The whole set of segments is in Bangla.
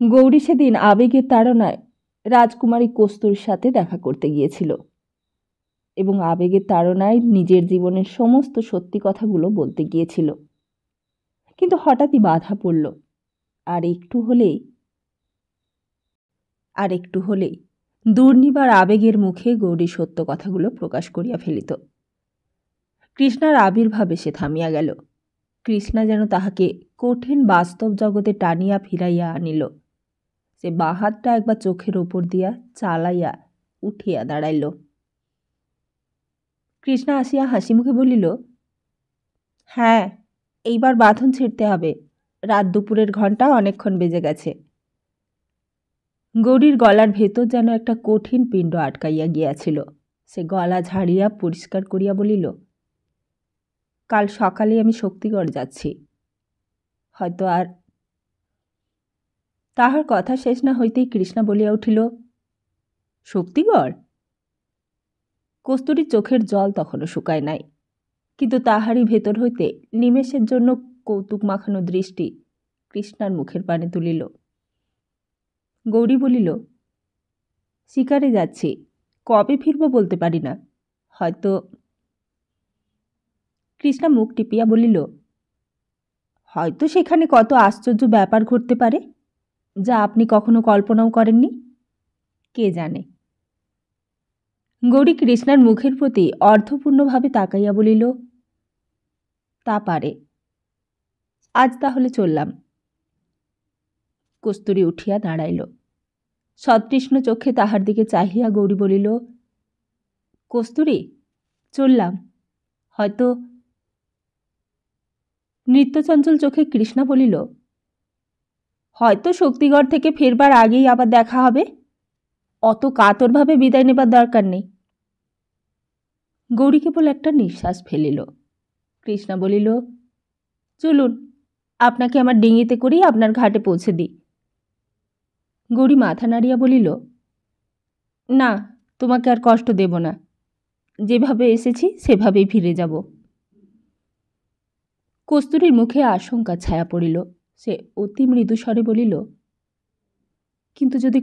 গৌরী সেদিন আবেগের তাড়নায় রাজকুমারী কস্তুরীর সাথে দেখা করতে গিয়েছিল এবং আবেগের তাড়নায় নিজের জীবনের সমস্ত সত্যি কথাগুলো বলতে গিয়েছিল, কিন্তু হঠাৎই বাধা পড়ল। আর একটু হলেই দুর্নিবার আবেগের মুখে গৌরী সত্য কথাগুলো প্রকাশ করিয়া ফেলিত। কৃষ্ণার আবির্ভাবে সে থামিয়া গেল। কৃষ্ণা যেন তাহাকে কঠিন বাস্তব জগতে টানিয়া ফিরাইয়া আনিল। সে বাঁ হাতটা একবার চোখের ওপর দিয়া চালাইয়া উঠিয়া দাঁড়াইল। কৃষ্ণা আসিয়া হাসি মুখে বলিল, হ্যাঁ, এইবার বাঁধন ছিঁড়তে হবে। রাত দুপুরের ঘণ্টা অনেকক্ষণ বেজে গেছে। গৌরীর গলার ভেতর যেন একটা কঠিন পিণ্ড আটকাইয়া গিয়াছিল। সে গলা ঝাড়িয়া পরিষ্কার করিয়া বলিল, কাল সকালে আমি শক্তিগড় যাচ্ছি। হয়তো আর। তাহার কথা শেষ না হইতেই কৃষ্ণা বলিয়া উঠিল, শক্তিগড়? কস্তুরীর চোখের জল তখনও শুকায় নাই, কিন্তু তাহারই ভেতর হইতে নিমেষের জন্য কৌতুক মাখানো দৃষ্টি কৃষ্ণার মুখের পানে তুলিল। গৌরী বলিল, শিকারে যাচ্ছি, কবে ফিরব বলতে পারি না, হয়তো। কৃষ্ণা মুখ টিপিয়া বলিল, হয়তো সেখানে কত আশ্চর্য ব্যাপার ঘটতে পারে, যা আপনি কখনো কল্পনাও করেননি। কে জানে। গৌরী কৃষ্ণার মুখের প্রতি অর্থপূর্ণভাবে তাকাইয়া বলিল, তা পারে। আজ তাহলে চললাম। কস্তুরী উঠিয়া দাঁড়াইল। সতৃষ্ণ চোখে তাহার দিকে চাহিয়া গৌরী বলিল, কস্তুরী, চললাম। হয়তো। নৃত্যচঞ্চল চোখে কৃষ্ণা বলিল, হয়তো শক্তিগড় থেকে ফেরবার আগেই আবার দেখা হবে। অত কাতরভাবে বিদায় নেবার দরকার নেই। গৌরী কেবল একটা নিঃশ্বাস ফেলিল। কৃষ্ণা বলিল, চলুন, আপনাকে আমার ডিঙিতে করেই আপনার ঘাটে পৌঁছে দিই। গৌরী মাথা নাড়িয়া বলিল, না, তোমাকে আর কষ্ট দেব না। যেভাবে এসেছি সেভাবেই ফিরে যাব। কস্তুরীর মুখে আশঙ্কা ছায়া পড়িল। সে অতি মৃদু স্বরে বলিল, কিন্তু যদি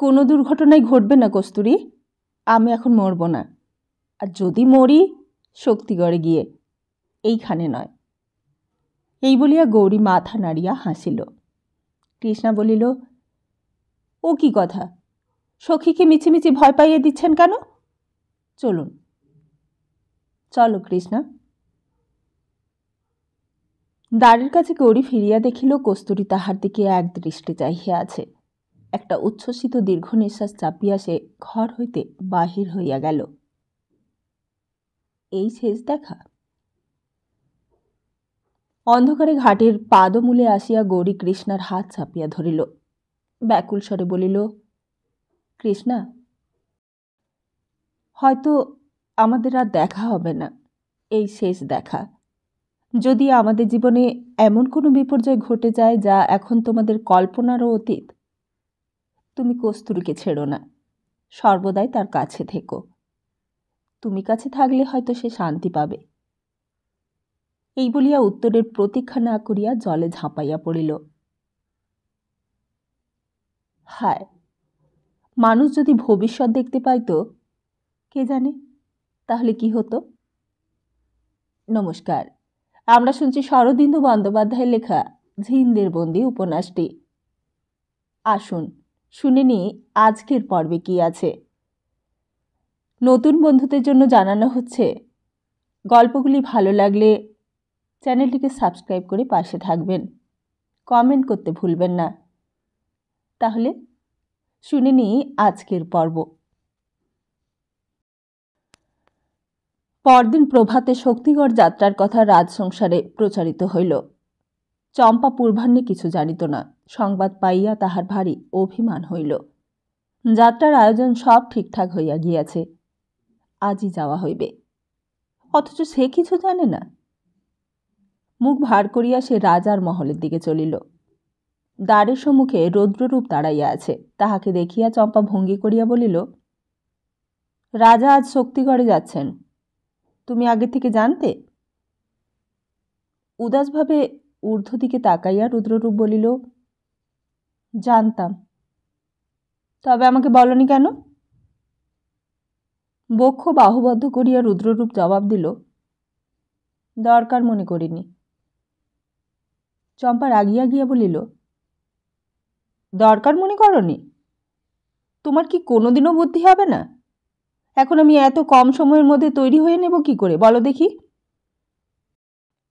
কোনো দুর্ঘটনাই ঘটবে না কস্তুরী, আমি এখন মরব না। আর যদি মরি, শক্তিগড়ে গিয়ে, এইখানে নয়। এই বলিয়া গৌরী মাথা নাড়িয়া হাসিল। কৃষ্ণা বলিল, ও কি কথা, সখীকে মিছিমিছি ভয় পাইয়ে দিচ্ছেন কেন? চলুন। চলো কৃষ্ণা। দ্বারের কাছে গৌরী ফিরিয়া দেখিল কস্তুরী তাহার দিকে এক দৃষ্টে চাহিয়া আছে। একটা উচ্ছ্বসিত দীর্ঘ নিঃশ্বাস চাপিয়া সে ঘর হইতে বাহির হইয়া গেল। এই শেষ দেখা। অন্ধকারে ঘাটের পাদমূলে আসিয়া গৌরী কৃষ্ণার হাত চাপিয়া ধরিল। ব্যাকুল স্বরে বলিল, কৃষ্ণা, হয়তো আমাদের আর দেখা হবে না। এই শেষ দেখা। যদি আমাদের জীবনে এমন কোনো বিপর্যয় ঘটে যায় যা এখন তোমাদের কল্পনারও অতীত, তুমি কস্তুরীকে ছেড়ো না, সর্বদাই তার কাছে থেকো। তুমি কাছে থাকলে হয়তো সে শান্তি পাবে। এই বলিয়া উত্তরের প্রতীক্ষা না করিয়া জলে ঝাঁপাইয়া পড়িল। হায়, মানুষ যদি ভবিষ্যৎ দেখতে পাইত, কে জানে তাহলে কি হতো। নমস্কার, আমরা শুনছি শরদিন্দু বন্দ্যোপাধ্যায়ের লেখা ঝিন্দের বন্দি উপন্যাসটি। আসুন শুনে নিই আজকের পর্বে কি আছে। নতুন বন্ধুদের জন্য জানানো হচ্ছে, গল্পগুলি ভালো লাগলে চ্যানেলটিকে সাবস্ক্রাইব করে পাশে থাকবেন, কমেন্ট করতে ভুলবেন না। তাহলে শুনে নিই আজকের পর্ব। পরদিন প্রভাতে শক্তিগড় যাত্রার কথা রাজসংসারে প্রচারিত হইল। চম্পা পূর্বাহ্নে কিছু জানিত না। সংবাদ পাইয়া তাহার ভারী অভিমান হইল। যাত্রার আয়োজন সব ঠিকঠাক হইয়া গিয়াছে, আজই যাওয়া হইবে, অথচ সে কিছু জানে না। মুখ ভার করিয়া সে রাজার মহলের দিকে চলিল। দ্বারের সম্মুখে রৌদ্ররূপ দাঁড়াইয়া আছে। তাহাকে দেখিয়া চম্পা ভঙ্গি করিয়া বলিল, রাজা আজ শক্তিগড়ে যাচ্ছেন, তুমি আগে থেকে জানতে? উদাসভাবে ঊর্ধ্ব দিকে তাকাইয়া রুদ্ররূপ বলিল, জানতাম, তবে আমাকে বলনি কেন? বক্ষ বাহুবদ্ধ করিয়া রুদ্ররূপ জবাব দিল, দরকার মনে করিনি। চম্পা রাগিয়া গিয়া বলিল, দরকার মনে করনি? তোমার কি কোনোদিনও বুদ্ধি হবে না? এখন আমি এত কম সময়ের মধ্যে তৈরি হয়ে নেব কি করে বলো দেখি?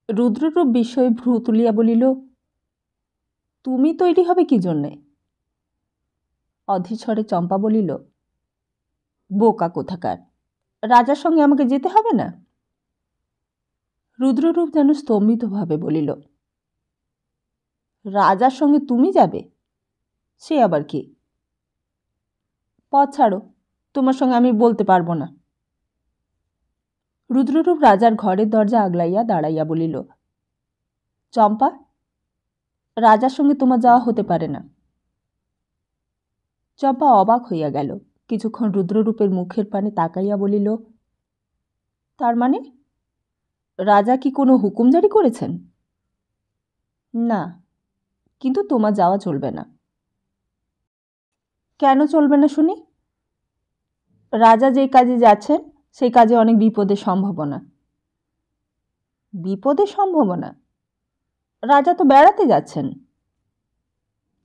রুদ্ররূপ বিস্ময়ে ভ্রু তুলিয়া বলিল, তুমি তৈরি হবে কি জন্যে? অধীরস্বরে চম্পা বলিল, বোকা কোথাকার, রাজার সঙ্গে আমাকে যেতে হবে না? রুদ্ররূপ যেন স্তম্ভিতভাবে বলিল, রাজার সঙ্গে তুমি যাবে? সে আবার কি? পথ ছাড়ো, তোমার সঙ্গে আমি বলতে পারবো না। রুদ্ররূপ রাজার ঘরের দরজা আগলাইয়া দাঁড়াইয়া বলিল, চম্পা, রাজার সঙ্গে তোমার যাওয়া হতে পারে না। চম্পা অবাক হইয়া গেল। কিছুক্ষণ রুদ্ররূপের মুখের পানে তাকাইয়া বলিল, তার মানে রাজা কি কোনো হুকুম জারি করেছেন? না, কিন্তু তোমার যাওয়া চলবে না। কেন চলবে না শুনি? রাজা যে কাজে যাচ্ছেন সেই কাজে অনেক বিপদের সম্ভাবনা। বিপদের সম্ভাবনা? রাজা তো বেড়াতে যাচ্ছেন।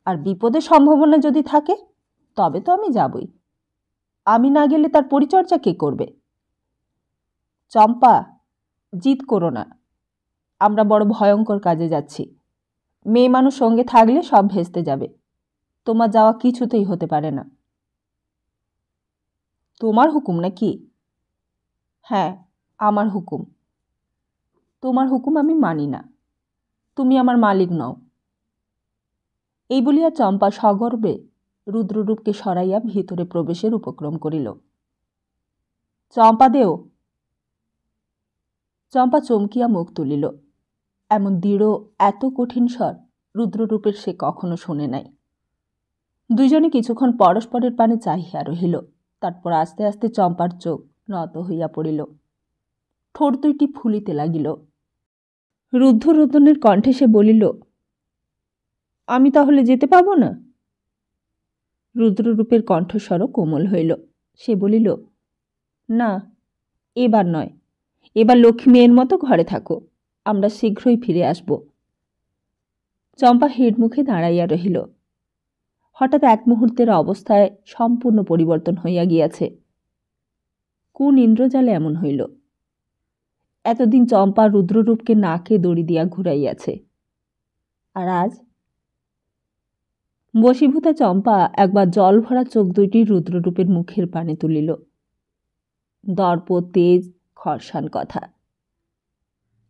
আর বিপদের সম্ভাবনা যদি থাকে তবে তো আমি যাবই। আমি না গেলে তার পরিচর্যা কে করবে? চম্পা, জিদ করো না। আমরা বড় ভয়ঙ্কর কাজে যাচ্ছি। মেয়ে মানুষ সঙ্গে থাকলে সব ভেস্তে যাবে। তোমার যাওয়া কিছুতেই হতে পারে না। তোমার হুকুম নাকি? হ্যাঁ, আমার হুকুম। তোমার হুকুম আমি মানি না। তুমি আমার মালিক নও। এই বলিয়া চম্পা সগর্বে রুদ্ররূপকে সরাইয়া ভিতরে প্রবেশের উপক্রম করিল। চম্পা দেও। চম্পা চমকিয়া মুখ তুলিল। এমন দৃঢ়, এত কঠিন স্বর রুদ্ররূপের সে কখনো শোনে নাই। দুইজনে কিছুক্ষণ পরস্পরের পানে চাহিয়া রহিল। তারপর আস্তে আস্তে চম্পার চোখ নত হইয়া পড়িল। ঠোঁট দুইটি ফুলিতে লাগিল। রুদ্ধরোদনের কণ্ঠে সে বলিল, আমি তাহলে যেতে পাবো না? রুদ্ররূপের কণ্ঠস্বরও কোমল হইল। সে বলিল, না, এবার নয়। এবার লক্ষ্মী মেয়ের মতো ঘরে থাকো। আমরা শীঘ্রই ফিরে আসব। চম্পা হেডমুখে দাঁড়াইয়া রহিল। হঠাৎ এক মুহূর্তের অবস্থায় সম্পূর্ণ পরিবর্তন হইয়া গিয়াছে। কোন ইন্দ্রজালে এমন হইল? এতদিন চম্পা রুদ্ররূপকে নাকে দড়ি দিয়া ঘুরাইয়াছে, আর আজ? বশীভূতা চম্পা একবার জল ভরা চোখ দুইটি রুদ্ররূপের মুখের পানে তুলিল। দর্প, তেজ, খরসান কথা,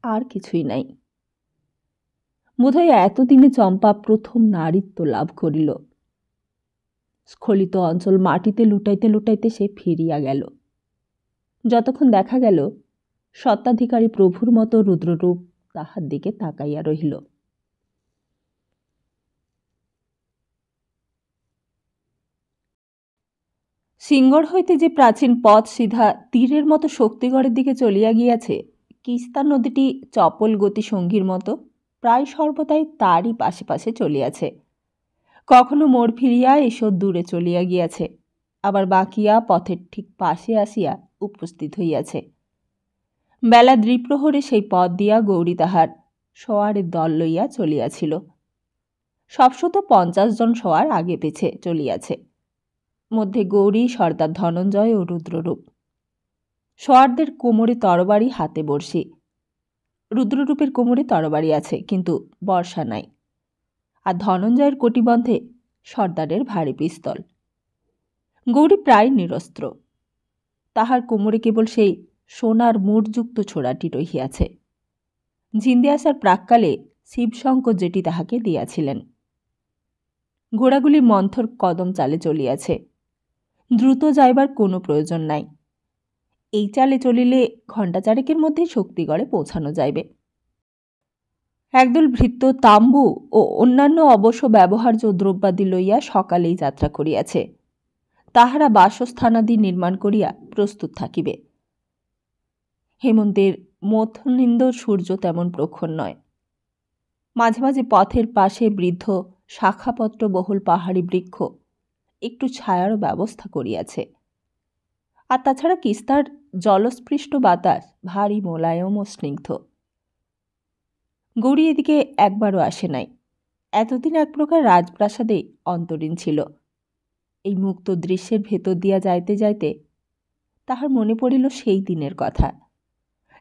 আর কিছুই নাই। বোধহয় এতদিনে চম্পা প্রথম নারীত্ব লাভ করিল। স্খলিত অঞ্চল মাটিতে লুটাইতে লুটাইতে সে ফিরিয়া গেল। যতক্ষণ দেখা গেল সত্ত্বাধিকারী প্রভুর মতো রুদ্ররূপ তাহার দিকে তাকাইয়া রহিল। সিঙ্গড় হইতে যে প্রাচীন পথ সিধা তীরের মতো শক্তিগড়ের দিকে চলিয়া গিয়াছে, কিস্তা নদীটি চপল গতি সঙ্গীর মতো প্রায় সর্বদাই তারই পাশে পাশে চলিয়াছে। কখনো মোড় ফিরিয়া এসব দূরে চলিয়া গিয়াছে, আবার বাঁকিয়া পথের ঠিক পাশে আসিয়া উপস্থিত হইয়াছে। বেলা দ্বিপ্রহরে সেই পথ দিয়া গৌরী তাহার সোয়ারের দল লইয়া চলিয়াছিল। 50 জন সোয়ার আগে পিছে চলিয়াছে, মধ্যে গৌরী, সর্দার ধনঞ্জয় ও রুদ্ররূপ। সোয়ারদের কোমরে তরবারি, হাতে বর্ষি। রুদ্ররূপের কোমরে তরবারি আছে, কিন্তু বর্ষা নাই। আর ধনঞ্জয়ের কটিবন্ধে সর্দারের ভারী পিস্তল। গৌরী প্রায় নিরস্ত্র। তাহার কোমরে কেবল সেই সোনার মুড়যুক্ত ছোড়াটি রহিয়াছে। জিন্দে আসার প্রাক্কালে শিবশঙ্কর যেটি তাহাকে দিয়াছিলেন। ঘোড়াগুলি মন্থর কদম চালে চলিয়াছে। দ্রুত যাইবার কোনো প্রয়োজন নাই। এই চালে চলিলে ঘণ্টা চারেকের মধ্যে শক্তিগড়ে পৌঁছানো যাইবে। একদল ভৃত্য তাম্বু ও অন্যান্য অবশ্য ব্যবহার্য দ্রব্যাদি লইয়া সকালেই যাত্রা করিয়াছে। তাহারা বাসস্থানাদি নির্মাণ করিয়া প্রস্তুত থাকিবে। হেমন্তের মধ্যনিন্দ সূর্য তেমন প্রখর নয়। মাঝে মাঝে পথের পাশে বৃদ্ধ শাখাপত্র বহুল পাহাড়ি বৃক্ষ একটু ছায়ারও ব্যবস্থা করিয়াছে। আর তাছাড়া কিস্তার জলস্পৃষ্ট বাতাস ভারী মোলায়ম ও স্নিগ্ধ। গৌরী এদিকে একবারও আসে নাই। এতদিন এক প্রকার রাজপ্রাসাদে অন্তরীণ ছিল। এই মুক্ত দৃশ্যের ভেতর দিয়া যাইতে যাইতে তাহার মনে পড়িল সেই দিনের কথা,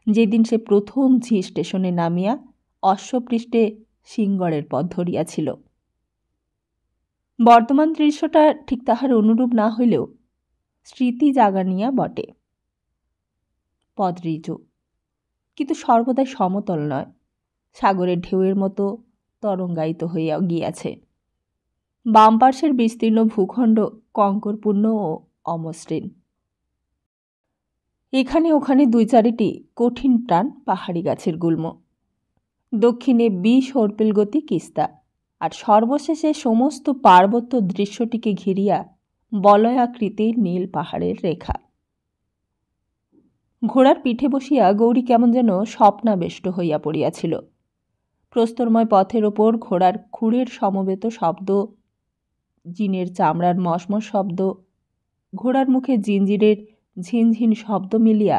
যেদিন সে প্রথম ঝি স্টেশনে নামিয়া অশ্বপৃষ্ঠে সিংগড়ের পথ ধরিয়াছিল। বর্তমান দৃশ্যটা ঠিক তাহার অনুরূপ না হইলেও স্মৃতি জাগানিয়া বটে। পথ ঋজু, কিন্তু সর্বদাই সমতল নয়, সাগরের ঢেউয়ের মতো তরঙ্গায়িত হইয়া গিয়াছে। বাম পার্শ্বের বিস্তীর্ণ ভূখণ্ড কঙ্করপূর্ণ ও অমসৃণ। এখানে ওখানে দুই চারিটি কঠিন প্রাণ পাহাড়ি গাছের গুল্ম। দক্ষিণে 20 হরপিল গতি কিস্তা, আর সর্বশেষে সমস্ত পার্বত্য দৃশ্যটিকে ঘিরিয়া বলয়াকৃতির নীল পাহাড়ের রেখা। ঘোড়ার পিঠে বসিয়া গৌরী কেমন যেন স্বপ্নাবেষ্ট হইয়া পড়িয়াছিল। প্রস্তরময় পথের ওপর ঘোড়ার খুঁড়ের সমবেত শব্দ, জিনের চামড়ার মশমশ শব্দ, ঘোড়ার মুখে জিঞ্জিরের ঝিনঝিন শব্দ মিলিয়া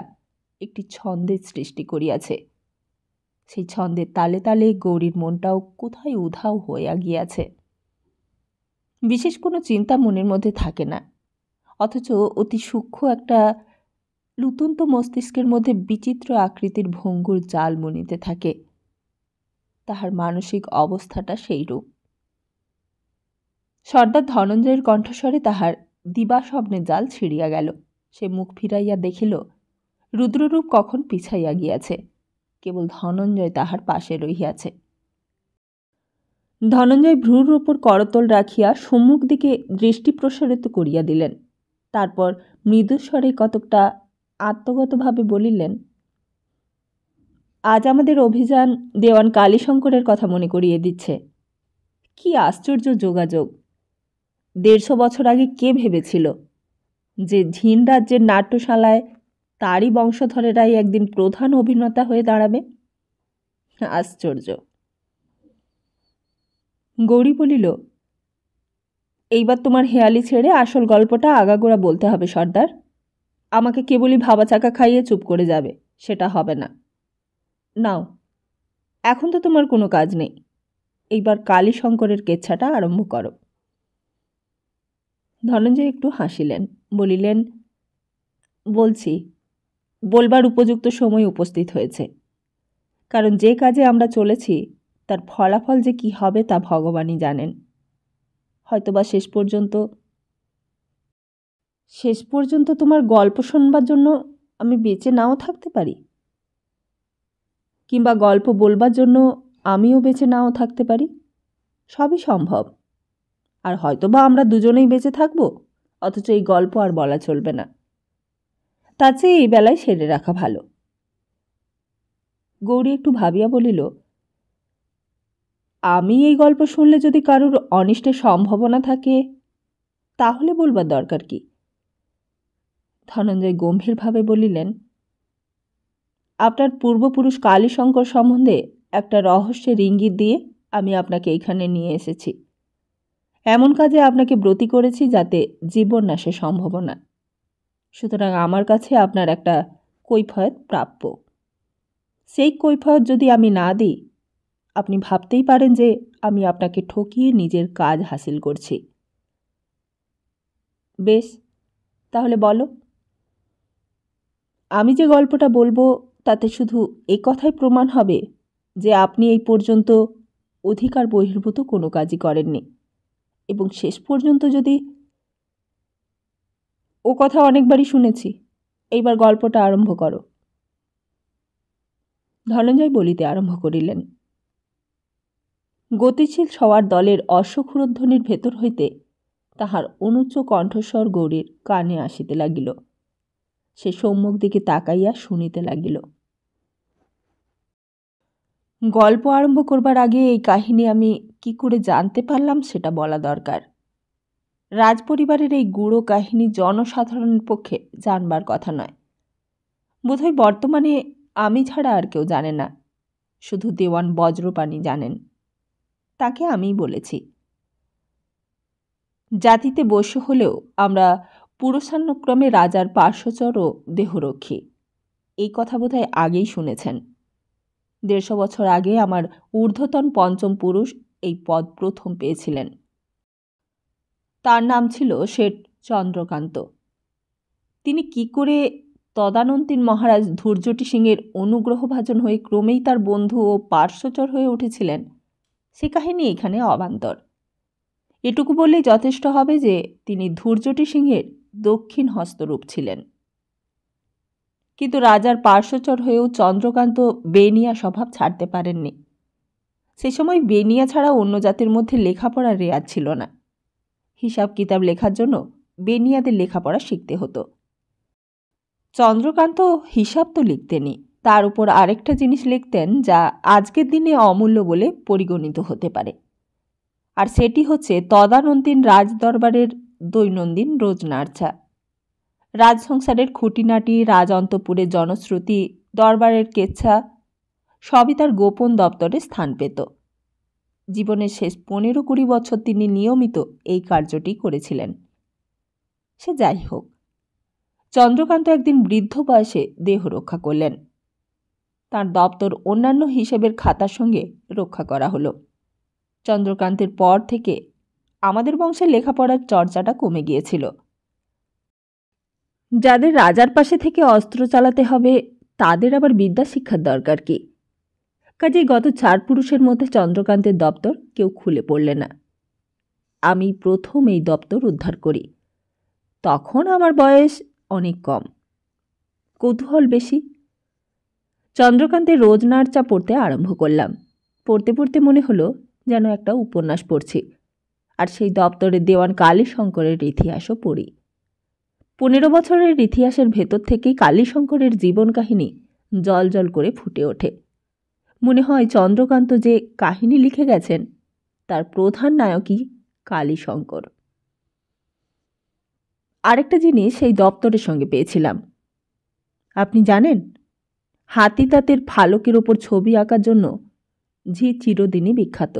একটি ছন্দের সৃষ্টি করিয়াছে। সেই ছন্দের তালে তালে গৌরীর মনটাও কোথায় উধাও হইয়া গিয়াছে। বিশেষ কোনো চিন্তা মনের মধ্যে থাকে না, অথচ অতি সূক্ষ্ম একটা লুতুন্ত মস্তিষ্কের মধ্যে বিচিত্র আকৃতির ভঙ্গুর জাল বুনিতে থাকে। তাহার মানসিক অবস্থাটা সেইরূপ। সর্দার ধনঞ্জয়ের কণ্ঠস্বরে তাহার দিবাস্বপ্নের জাল ছিঁড়িয়া গেল। সে মুখ ফিরাইয়া দেখিল রুদ্ররূপ কখন পিছাইয়া গিয়াছে, কেবল ধনঞ্জয় তাহার পাশে রহিয়াছে। ধনঞ্জয় ভ্রুর ওপর করতল রাখিয়া সম্মুখ দিকে দৃষ্টি প্রসারিত করিয়া দিলেন। তারপর মৃদুস্বরে কতকটা আত্মগতভাবে বলিলেন, আজ আমাদের অভিযান দেওয়ান কালীশঙ্করের কথা মনে করিয়ে দিচ্ছে। কি আশ্চর্য যোগাযোগ! 150 বছর আগে কে ভেবেছিল যে ঝিন রাজ্যের নাট্যশালায় তারই বংশধরেরাই একদিন প্রধান অভিনেতা হয়ে দাঁড়াবে? আশ্চর্য। গৌরী বলিল, এইবার তোমার হেয়ালি ছেড়ে আসল গল্পটা আগাগোড়া বলতে হবে সর্দার। আমাকে কেবলই ভাবা চাকা খাইয়ে চুপ করে যাবে, সেটা হবে না। নাও, এখন তো তোমার কোনো কাজ নেই, এইবার কালীশঙ্করের কেচ্ছাটা আরম্ভ করো। ধনঞ্জয় একটু হাসিলেন, বলিলেন, বলছি, বলবার উপযুক্ত সময় উপস্থিত হয়েছে। কারণ যে কাজে আমরা চলেছি তার ফলাফল যে কি হবে তা ভগবানই জানেন। হয়তোবা শেষ পর্যন্ত তোমার গল্প শুনবার জন্য আমি বেঁচে নাও থাকতে পারি, কিংবা গল্প বলবার জন্য আমিও বেঁচে নাও থাকতে পারি। সবই সম্ভব। আর হয়তোবা আমরা দুজনেই বেঁচে থাকব, অথচ এই গল্প আর বলা চলবে না। তার চেয়ে এই বেলায় সেরে রাখা ভালো। গৌরী একটু ভাবিয়া বলিল, আমি এই গল্প শুনলে যদি কারুর অনিষ্টের সম্ভাবনা থাকে তাহলে বলবার দরকার কি? ধনঞ্জয় গম্ভীরভাবে বলিলেন, আপনার পূর্বপুরুষ কালীশঙ্কর সম্বন্ধে একটা রহস্যের ইঙ্গিত দিয়ে আমি আপনাকে এইখানে নিয়ে এসেছি। এমন কাজে আপনাকে ব্রতী করেছি যাতে জীবন নাশের সম্ভাবনা। সুতরাং আমার কাছে আপনার একটা কৈফিয়ত প্রাপ্য। সেই কৈফিয়ত যদি আমি না দিই, আপনি ভাবতেই পারেন যে আমি আপনাকে ঠকিয়ে নিজের কাজ হাসিল করছি। বেশ, তাহলে বলো। আমি যে গল্পটা বলবো তাতে শুধু এই কথাই প্রমাণ হবে যে আপনি এই পর্যন্ত অধিকার বহির্ভূত কোনো কাজই করেননি, এবং শেষ পর্যন্ত যদি ও কথা অনেকবারই শুনেছি, এইবার গল্পটা আরম্ভ করো। ধনঞ্জয় বলিতে আরম্ভ করিলেন। গতিশীল সওয়ার দলের অশ্বক্ষুরধ্বনির ভেতর হইতে তাহার অনুচ্চ কণ্ঠস্বর গৌরীর কানে আসিতে লাগিল। সে সম্মুখ দিকে তাকাইয়া শুনিতে লাগিল। গল্প আরম্ভ করবার আগে এই কাহিনী আমি কি করে জানতে পারলাম সেটা বলা দরকার। রাজপরিবারের এই গূঢ় কাহিনী জনসাধারণের পক্ষে জানবার কথা নয়। বোধহয় বর্তমানে আমি ছাড়া আর কেউ জানে না, শুধু দেওয়ান বজ্রপাণি জানেন। তাকে আমিই বলেছি। জাতিতে বস্য হলেও আমরা পুরুষানুক্রমে রাজার পার্শ্বচর ও দেহরক্ষী। এই কথা বোধহয় আগেই শুনেছেন। 150 বছর আগে আমার ঊর্ধ্বতন পঞ্চম পুরুষ এই পদ প্রথম পেয়েছিলেন। তার নাম ছিল শেঠ চন্দ্রকান্ত। তিনি কি করে তদানন্তীন মহারাজ ধূর্যটি সিংহের অনুগ্রহভাজন হয়ে ক্রমেই তার বন্ধু ও পার্শ্বচর হয়ে উঠেছিলেন, সে কাহিনী এখানে অবান্তর। এটুকু বললেই যথেষ্ট হবে যে তিনি ধূর্যটি সিংহের দক্ষিণ হস্তরূপ ছিলেন। কিন্তু রাজার পার্শ্বচর হয়েও চন্দ্রকান্ত বেনিয়া স্বভাব ছাড়তে পারেননি। সে সময় বেনিয়া ছাড়া অন্য জাতির মধ্যে লেখাপড়ার রেয়াজ ছিল না। হিসাব কিতাব লেখার জন্য বেনিয়াদের লেখাপড়া শিখতে হতো। চন্দ্রকান্ত হিসাব তো লিখতেনই, তার উপর আরেকটা জিনিস লিখতেন যা আজকের দিনে অমূল্য বলে পরিগণিত হতে পারে, আর সেটি হচ্ছে তদানন্তীন রাজদরবারের দৈনন্দিন রোজনার্চা। রাজসংসারের খুঁটিনাটি, রাজ অন্তঃপুরের জনশ্রুতি, দরবারের কেচ্ছা সবই তার গোপন দপ্তরে স্থান পেত। জীবনের শেষ 15-20 বছর তিনি নিয়মিত এই কার্যটি করেছিলেন। সে যাই হোক, চন্দ্রকান্ত একদিন বৃদ্ধ বয়সে দেহ রক্ষা করলেন। তার দপ্তর অন্যান্য হিসেবের খাতার সঙ্গে রক্ষা করা হলো। চন্দ্রকান্তের পর থেকে আমাদের বংশে লেখাপড়ার চর্চাটা কমে গিয়েছিল। যাদের রাজার পাশে থেকে অস্ত্র চালাতে হবে তাদের আবার বিদ্যা শিক্ষার দরকার কি? কাজেই গত 4 পুরুষের মধ্যে চন্দ্রকান্তের দপ্তর কেউ খুলে পড়লে না। আমি প্রথম এই দপ্তর উদ্ধার করি। তখন আমার বয়স অনেক কম, কৌতূহল বেশি। চন্দ্রকান্তের রোজনার্চা পড়তে আরম্ভ করলাম। পড়তে পড়তে মনে হলো যেন একটা উপন্যাস পড়ছি, আর সেই দপ্তরের দেওয়ান কালীশঙ্করের ইতিহাসও পড়ি। 15 বছরের ইতিহাসের ভেতর থেকেই কালীশঙ্করের জীবন কাহিনী জল জল করে ফুটে ওঠে। মনে হয় চন্দ্রকান্ত যে কাহিনী লিখে গেছেন তার প্রধান নায়কই কালীশঙ্কর। আরেকটা জিনিস সেই দপ্তরের সঙ্গে পেয়েছিলাম। আপনি জানেন, হাতি তাঁতের ফালকের ওপর ছবি আঁকার জন্য ঝি চিরদিনই বিখ্যাত।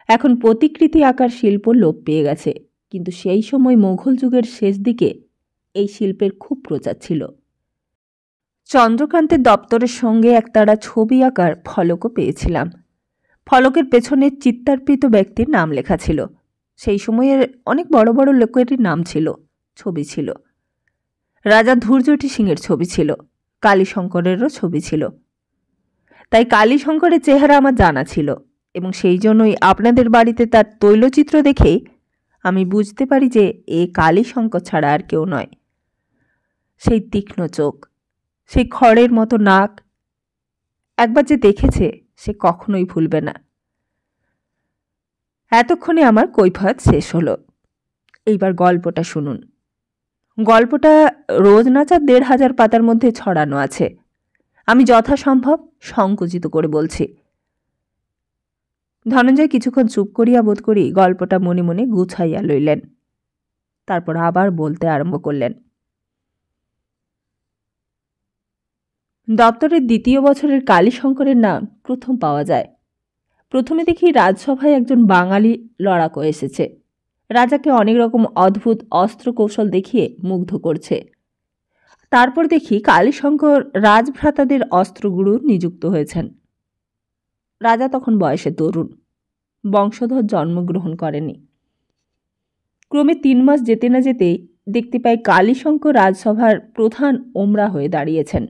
এখন প্রতিকৃতি আঁকার শিল্প লোপ পেয়ে গেছে, কিন্তু সেই সময় মোঘল যুগের শেষ দিকে এই শিল্পের খুব প্রচার ছিল। চন্দ্রকান্তের দপ্তরের সঙ্গে একতাড়া ছবি আঁকার ফলকও পেয়েছিলাম। ফলকের পেছনে চিত্তার্পিত ব্যক্তির নাম লেখা ছিল। সেই সময়ের অনেক বড় বড় লোকেরই নাম ছিল, ছবি ছিল। রাজা ধূর্যটি সিংহের ছবি ছিল, কালীশঙ্করেরও ছবি ছিল। তাই কালীশঙ্করের চেহারা আমার জানা ছিল, এবং সেই জন্যই আপনাদের বাড়িতে তার তৈলচিত্র দেখেই আমি বুঝতে পারি যে এ কালীশঙ্কর ছাড়া আর কেউ নয়। সেই তীক্ষ্ণ চোখ, সেই খড়ের মতো নাক, একবার যে দেখেছে সে কখনোই ভুলবে না। এতক্ষণে আমার কৈফিয়ত শেষ হলো। এইবার গল্পটা শুনুন। গল্পটা রোজনাচার 1500 পাতার মধ্যে ছড়ানো আছে। আমি যথাসম্ভব সংকুচিত করে বলছি। ধনঞ্জয় কিছুক্ষণ চুপ করিয়া বোধ করি গল্পটা মনে মনে গুছাইয়া লইলেন। তারপর আবার বলতে আরম্ভ করলেন। দপ্তরের 2য় বছরের কালীশঙ্করের নাম প্রথম পাওয়া যায়। প্রথমে দেখি রাজসভায় একজন বাঙালি লড়াকো এসেছে। রাজাকে অনেক রকম অদ্ভুত অস্ত্র কৌশল দেখিয়ে মুগ্ধ করছে। তারপর দেখি কালীশঙ্কর রাজভ্রাতাদের অস্ত্রগুরু নিযুক্ত হয়েছেন। রাজা তখন বয়সে তরুণ, বংশধর জন্মগ্রহণ করেনি। ক্রমে 3 মাস যেতে না যেতেই দেখতে পাই কালীশঙ্কর রাজসভার প্রধান ওমরা হয়ে দাঁড়িয়েছেন।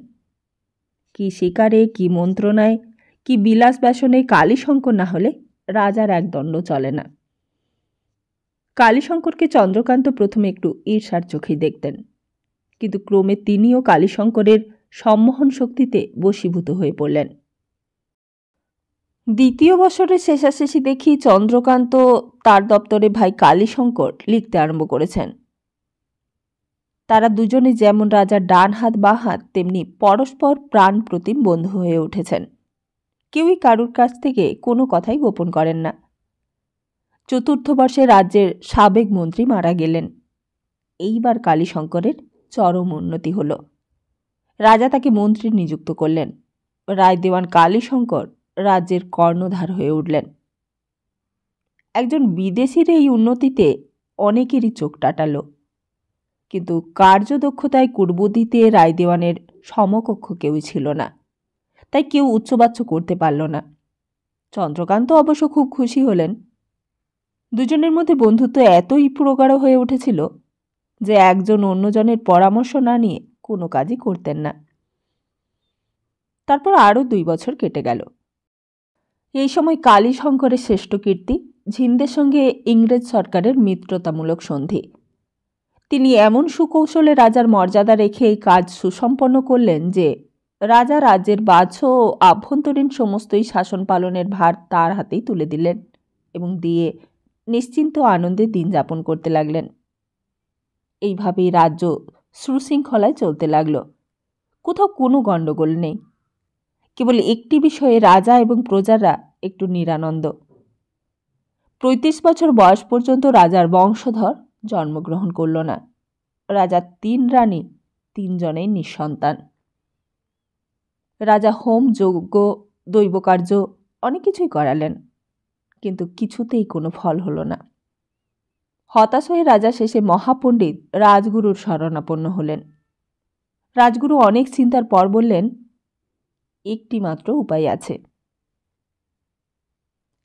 কি শিকারে, কি মন্ত্রণায়, কি বিলাস ব্যাসনে কালীশঙ্কর না হলে রাজার একদণ্ড চলে না। কালীশঙ্করকে চন্দ্রকান্ত প্রথমে একটু ঈর্ষার চোখেই দেখতেন, কিন্তু ক্রমে তিনিও কালীশঙ্করের সম্মোহন শক্তিতে বশীভূত হয়ে পড়লেন। 2য় বছরের শেষাশেষি দেখি চন্দ্রকান্ত তার দপ্তরে ভাই কালীশঙ্কর লিখতে আরম্ভ করেছেন। তারা দুজনে যেমন রাজার ডান হাত বা হাত, তেমনি পরস্পর প্রাণ প্রতিম বন্ধু হয়ে উঠেছেন। কেউই কারুর কাছ থেকে কোনো কথাই গোপন করেন না। 4র্থ বর্ষে রাজ্যের সাবেক মন্ত্রী মারা গেলেন। এইবার কালীশঙ্করের চরম উন্নতি হল। রাজা তাকে মন্ত্রী নিযুক্ত করলেন। রায় দেওয়ান কালীশঙ্কর রাজ্যের কর্ণধার হয়ে উঠলেন। একজন বিদেশির এই উন্নতিতে অনেকেরই চোখ টাটাল, কিন্তু কার্যদক্ষতায় কুর্বুদ্দিতে রায়দেওয়ানের সমকক্ষ কেউই ছিল না, তাই কেউ উচ্চবাচ্য করতে পারল না। চন্দ্রকান্ত অবশ্য খুব খুশি হলেন। দুজনের মধ্যে বন্ধুত্ব এতই প্রগাঢ় হয়ে উঠেছিল যে একজন অন্যজনের পরামর্শ না নিয়ে কোনো কাজই করতেন না। তারপর আরও 2 বছর কেটে গেল। এই সময় কালীশঙ্করের শ্রেষ্ঠ কীর্তি ঝিন্দের সঙ্গে ইংরেজ সরকারের মিত্রতামূলক সন্ধি। তিনি এমন সুকৌশলে রাজার মর্যাদা রেখে এই কাজ সুসম্পন্ন করলেন যে রাজা রাজ্যের বাহ্য ও আভ্যন্তরীণ সমস্তই শাসন পালনের ভার তার হাতেই তুলে দিলেন এবং দিয়ে নিশ্চিন্ত আনন্দে দিন যাপন করতে লাগলেন। এইভাবেই রাজ্য সুশৃঙ্খলায় চলতে লাগল। কোথাও কোনো গণ্ডগোল নেই। কেবল একটি বিষয়ে রাজা এবং প্রজারা একটু নিরানন্দ। 35 বছর বয়স পর্যন্ত রাজার বংশধর জন্মগ্রহণ করল না। রাজার 3 রানী 3 জনেই নিঃসন্তান। রাজা হোম যজ্ঞ দৈবকার্য অনেক কিছুই করালেন, কিন্তু কিছুতেই কোনো ফল হলো না। হতাশ হয়ে রাজা শেষে মহাপণ্ডিত রাজগুরুর শরণাপন্ন হলেন। রাজগুরু অনেক চিন্তার পর বললেন, একটি মাত্র উপায় আছে।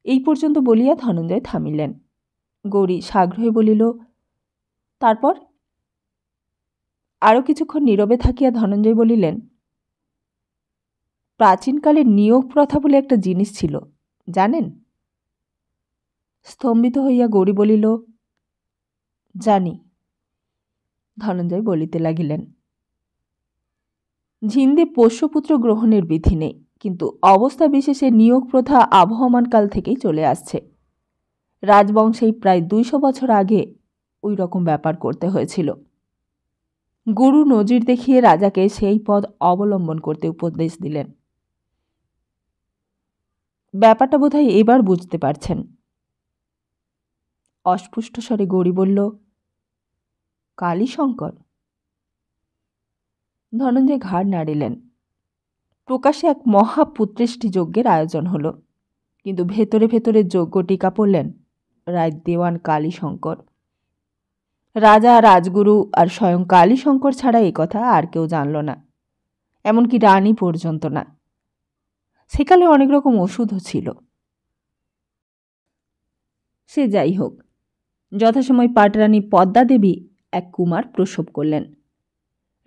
এই পর্যন্ত বলিয়া ধনঞ্জয় থামিলেন। গৌরী সাগ্রহে বলিল, তারপর? আরও কিছুক্ষণ নীরবে থাকিয়া ধনঞ্জয় বলিলেন, প্রাচীনকালে নিয়োগ প্রথা বলে একটা জিনিস ছিল, জানেন? স্তম্ভিত হইয়া গৌরী বলিল, জানি। ধনঞ্জয় বলিতে লাগিলেন, ঝিন্দে পোষ্যপুত্র গ্রহণের বিধি নেই, কিন্তু অবস্থা বিশেষে নিয়োগ প্রথা আবহমানকাল থেকেই চলে আসছে। রাজবংশেই প্রায় 200 বছর আগে ওই রকম ব্যাপার করতে হয়েছিল। গুরু নজির দেখিয়ে রাজাকে সেই পদ অবলম্বন করতে উপদেশ দিলেন। ব্যাপারটা বোধহয় এবার বুঝতে পারছেন। অস্পষ্ট স্বরে গৌরী বলল, কালীশঙ্কর? ধনঞ্জয় ঘাড় নাড়িলেন। প্রকাশ্যে এক মহাপুত্রেষ্টি যজ্ঞের আয়োজন হল, কিন্তু ভেতরে ভেতরে যজ্ঞ টিকা পড়লেন রায় দেওয়ান কালীশঙ্কর। রাজা, রাজগুরু আর স্বয়ং কালীশঙ্কর ছাড়া এ কথা আর কেউ জানল না, এমনকি রানী পর্যন্ত না। সেকালে অনেক রকম ওষুধও ছিল। সে যাই হোক, যথাসময় পাটরানী পদ্মা দেবী এক কুমার প্রসব করলেন।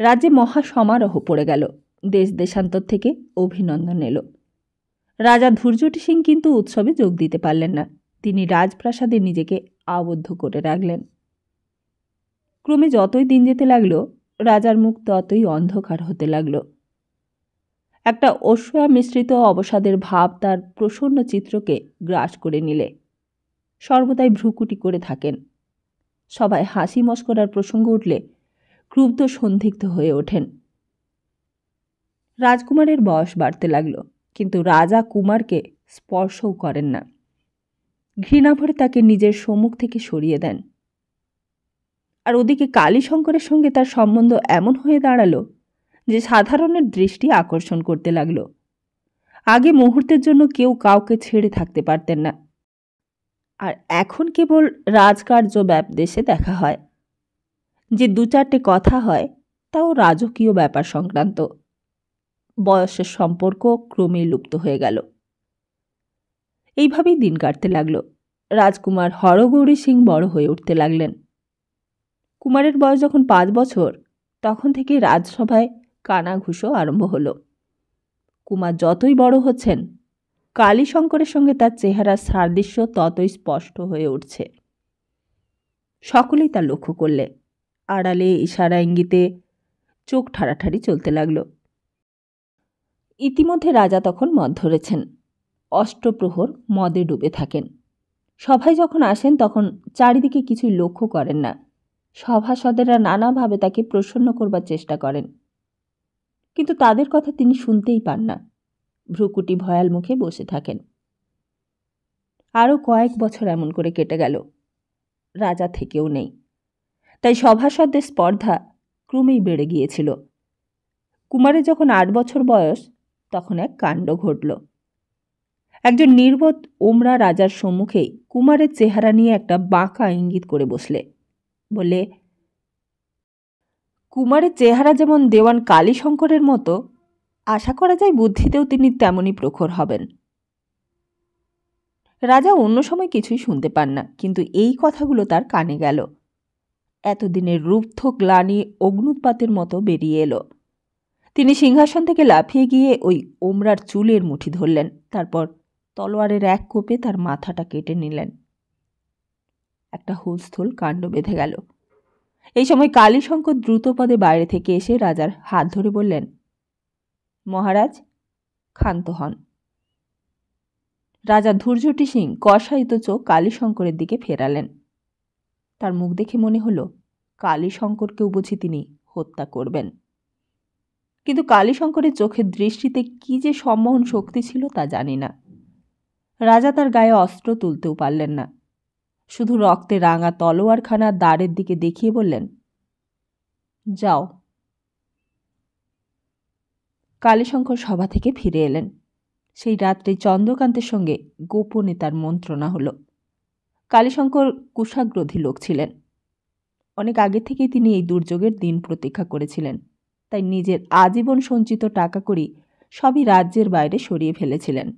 রাজ্যে মহা সমারোহ পড়ে গেল। দেশ দেশান্তর থেকে অভিনন্দন এলো। রাজা ধূর্যটি সিং কিন্তু উৎসবে যোগ দিতে পারলেন না। তিনি রাজপ্রাসাদে নিজেকে আবদ্ধ করে রাখলেন। ক্রমে যতই দিন যেতে লাগল, রাজার মুখ ততই অন্ধকার হতে লাগল। একটা অসূয়া মিশ্রিত অবসাদের ভাব তার প্রসন্ন চিত্রকে গ্রাস করে নিলে। সর্বদাই ভ্রুকুটি করে থাকেন। সবাই হাসি মস্করার প্রসঙ্গ উঠলে ক্রুব্ধ সন্দিগ্ধ হয়ে ওঠেন। রাজকুমারের বয়স বাড়তে লাগল, কিন্তু রাজা কুমারকে স্পর্শও করেন না। ঘৃণাভরে তাকে নিজের সম্মুখ থেকে সরিয়ে দেন। আর ওদিকে কালীশঙ্করের সঙ্গে তার সম্বন্ধ এমন হয়ে দাঁড়ালো যে সাধারণের দৃষ্টি আকর্ষণ করতে লাগল। আগে মুহূর্তের জন্য কেউ কাউকে ছেড়ে থাকতে পারতেন না, আর এখন কেবল রাজকার্য ব্যাপদেশে দেখা হয়। যে 2-4টে কথা হয় তাও রাজকীয় ব্যাপার সংক্রান্ত। বয়সের সম্পর্ক ক্রমেই লুপ্ত হয়ে গেল। এইভাবেই দিন কাটতে লাগল। রাজকুমার হরগৌরী সিং বড় হয়ে উঠতে লাগলেন। কুমারের বয়স যখন 5 বছর, তখন থেকে রাজসভায় কানাঘুষো আরম্ভ হল। কুমার যতই বড় হচ্ছেন, কালীশঙ্করের সঙ্গে তার চেহারার সাদৃশ্য ততই স্পষ্ট হয়ে উঠছে। সকলেই তা লক্ষ্য করলে। আড়ালে ইশারা ইঙ্গিতে চোখ ঠাড়াঠাড়ি চলতে লাগল। ইতিমধ্যে রাজা তখন মদ ধরেছেন। অষ্টপ্রহর মদে ডুবে থাকেন। সভায় যখন আসেন তখন চারিদিকে কিছুই লক্ষ্য করেন না। সভাসদেরা নানাভাবে তাকে প্রসন্ন করবার চেষ্টা করেন, কিন্তু তাদের কথা তিনি শুনতেই পান না। ভ্রুকুটি ভয়াল মুখে বসে থাকেন। আরও কয়েক বছর এমন করে কেটে গেল। রাজা থেকেও নেই। তাই সভাসদদের স্পর্ধা ক্রমেই বেড়ে গিয়েছিল। কুমারের যখন 8 বছর বয়স, তখন এক কাণ্ড ঘটল। একজন নির্বোধ ওমরা রাজার সম্মুখেই কুমারের চেহারা নিয়ে একটা বাঁকা ইঙ্গিত করে বসলে। বললে, কুমারের চেহারা যেমন দেওয়ান কালীশঙ্করের মতো, আশা করা যায় বুদ্ধিতেও তিনি তেমনই প্রখর হবেন। রাজা অন্য সময় কিছুই শুনতে পান না, কিন্তু এই কথাগুলো তার কানে গেল। এতদিনের রুদ্ধ গ্লানি অগ্নুৎপাতের মতো বেরিয়ে এলো। তিনি সিংহাসন থেকে লাফিয়ে গিয়ে ওই ওমরার চুলের মুঠি ধরলেন, তারপর তলোয়ারের এক কোপে তার মাথাটা কেটে নিলেন। একটা হুলস্থুল কাণ্ড বেঁধে গেল। এই সময় কালীশঙ্কর দ্রুতপদে বাইরে থেকে এসে রাজার হাত ধরে বললেন, মহারাজ, ক্ষান্ত হন। রাজা ধূর্যটি সিং কষায়িত চোখ কালীশঙ্করের দিকে ফেরালেন। তার মুখ দেখে মনে হলো কালীশঙ্করকেও বুঝি তিনি হত্যা করবেন। কিন্তু কালীশঙ্করের চোখের দৃষ্টিতে কি যে সম্মোহন শক্তি ছিল তা জানি না। রাজা তার গায়ে অস্ত্র তুলতেও পারলেন না, শুধু রক্তে রাঙা তলোয়ারখানা দ্বারের দিকে দেখিয়ে বললেন, যাও। কালীশঙ্কর সভা থেকে ফিরে এলেন। সেই রাত্রে চন্দ্রকান্তের সঙ্গে গোপনে তার মন্ত্রণা হল। কালীশঙ্কর কুশাগ্রধী লোক ছিলেন। অনেক আগে থেকেই তিনি এই দুর্যোগের দিন প্রতীক্ষা করেছিলেন, তাই নিজের আজীবন সঞ্চিত টাকা কড়ি সবই রাজ্যের বাইরে সরিয়ে ফেলেছিলেন।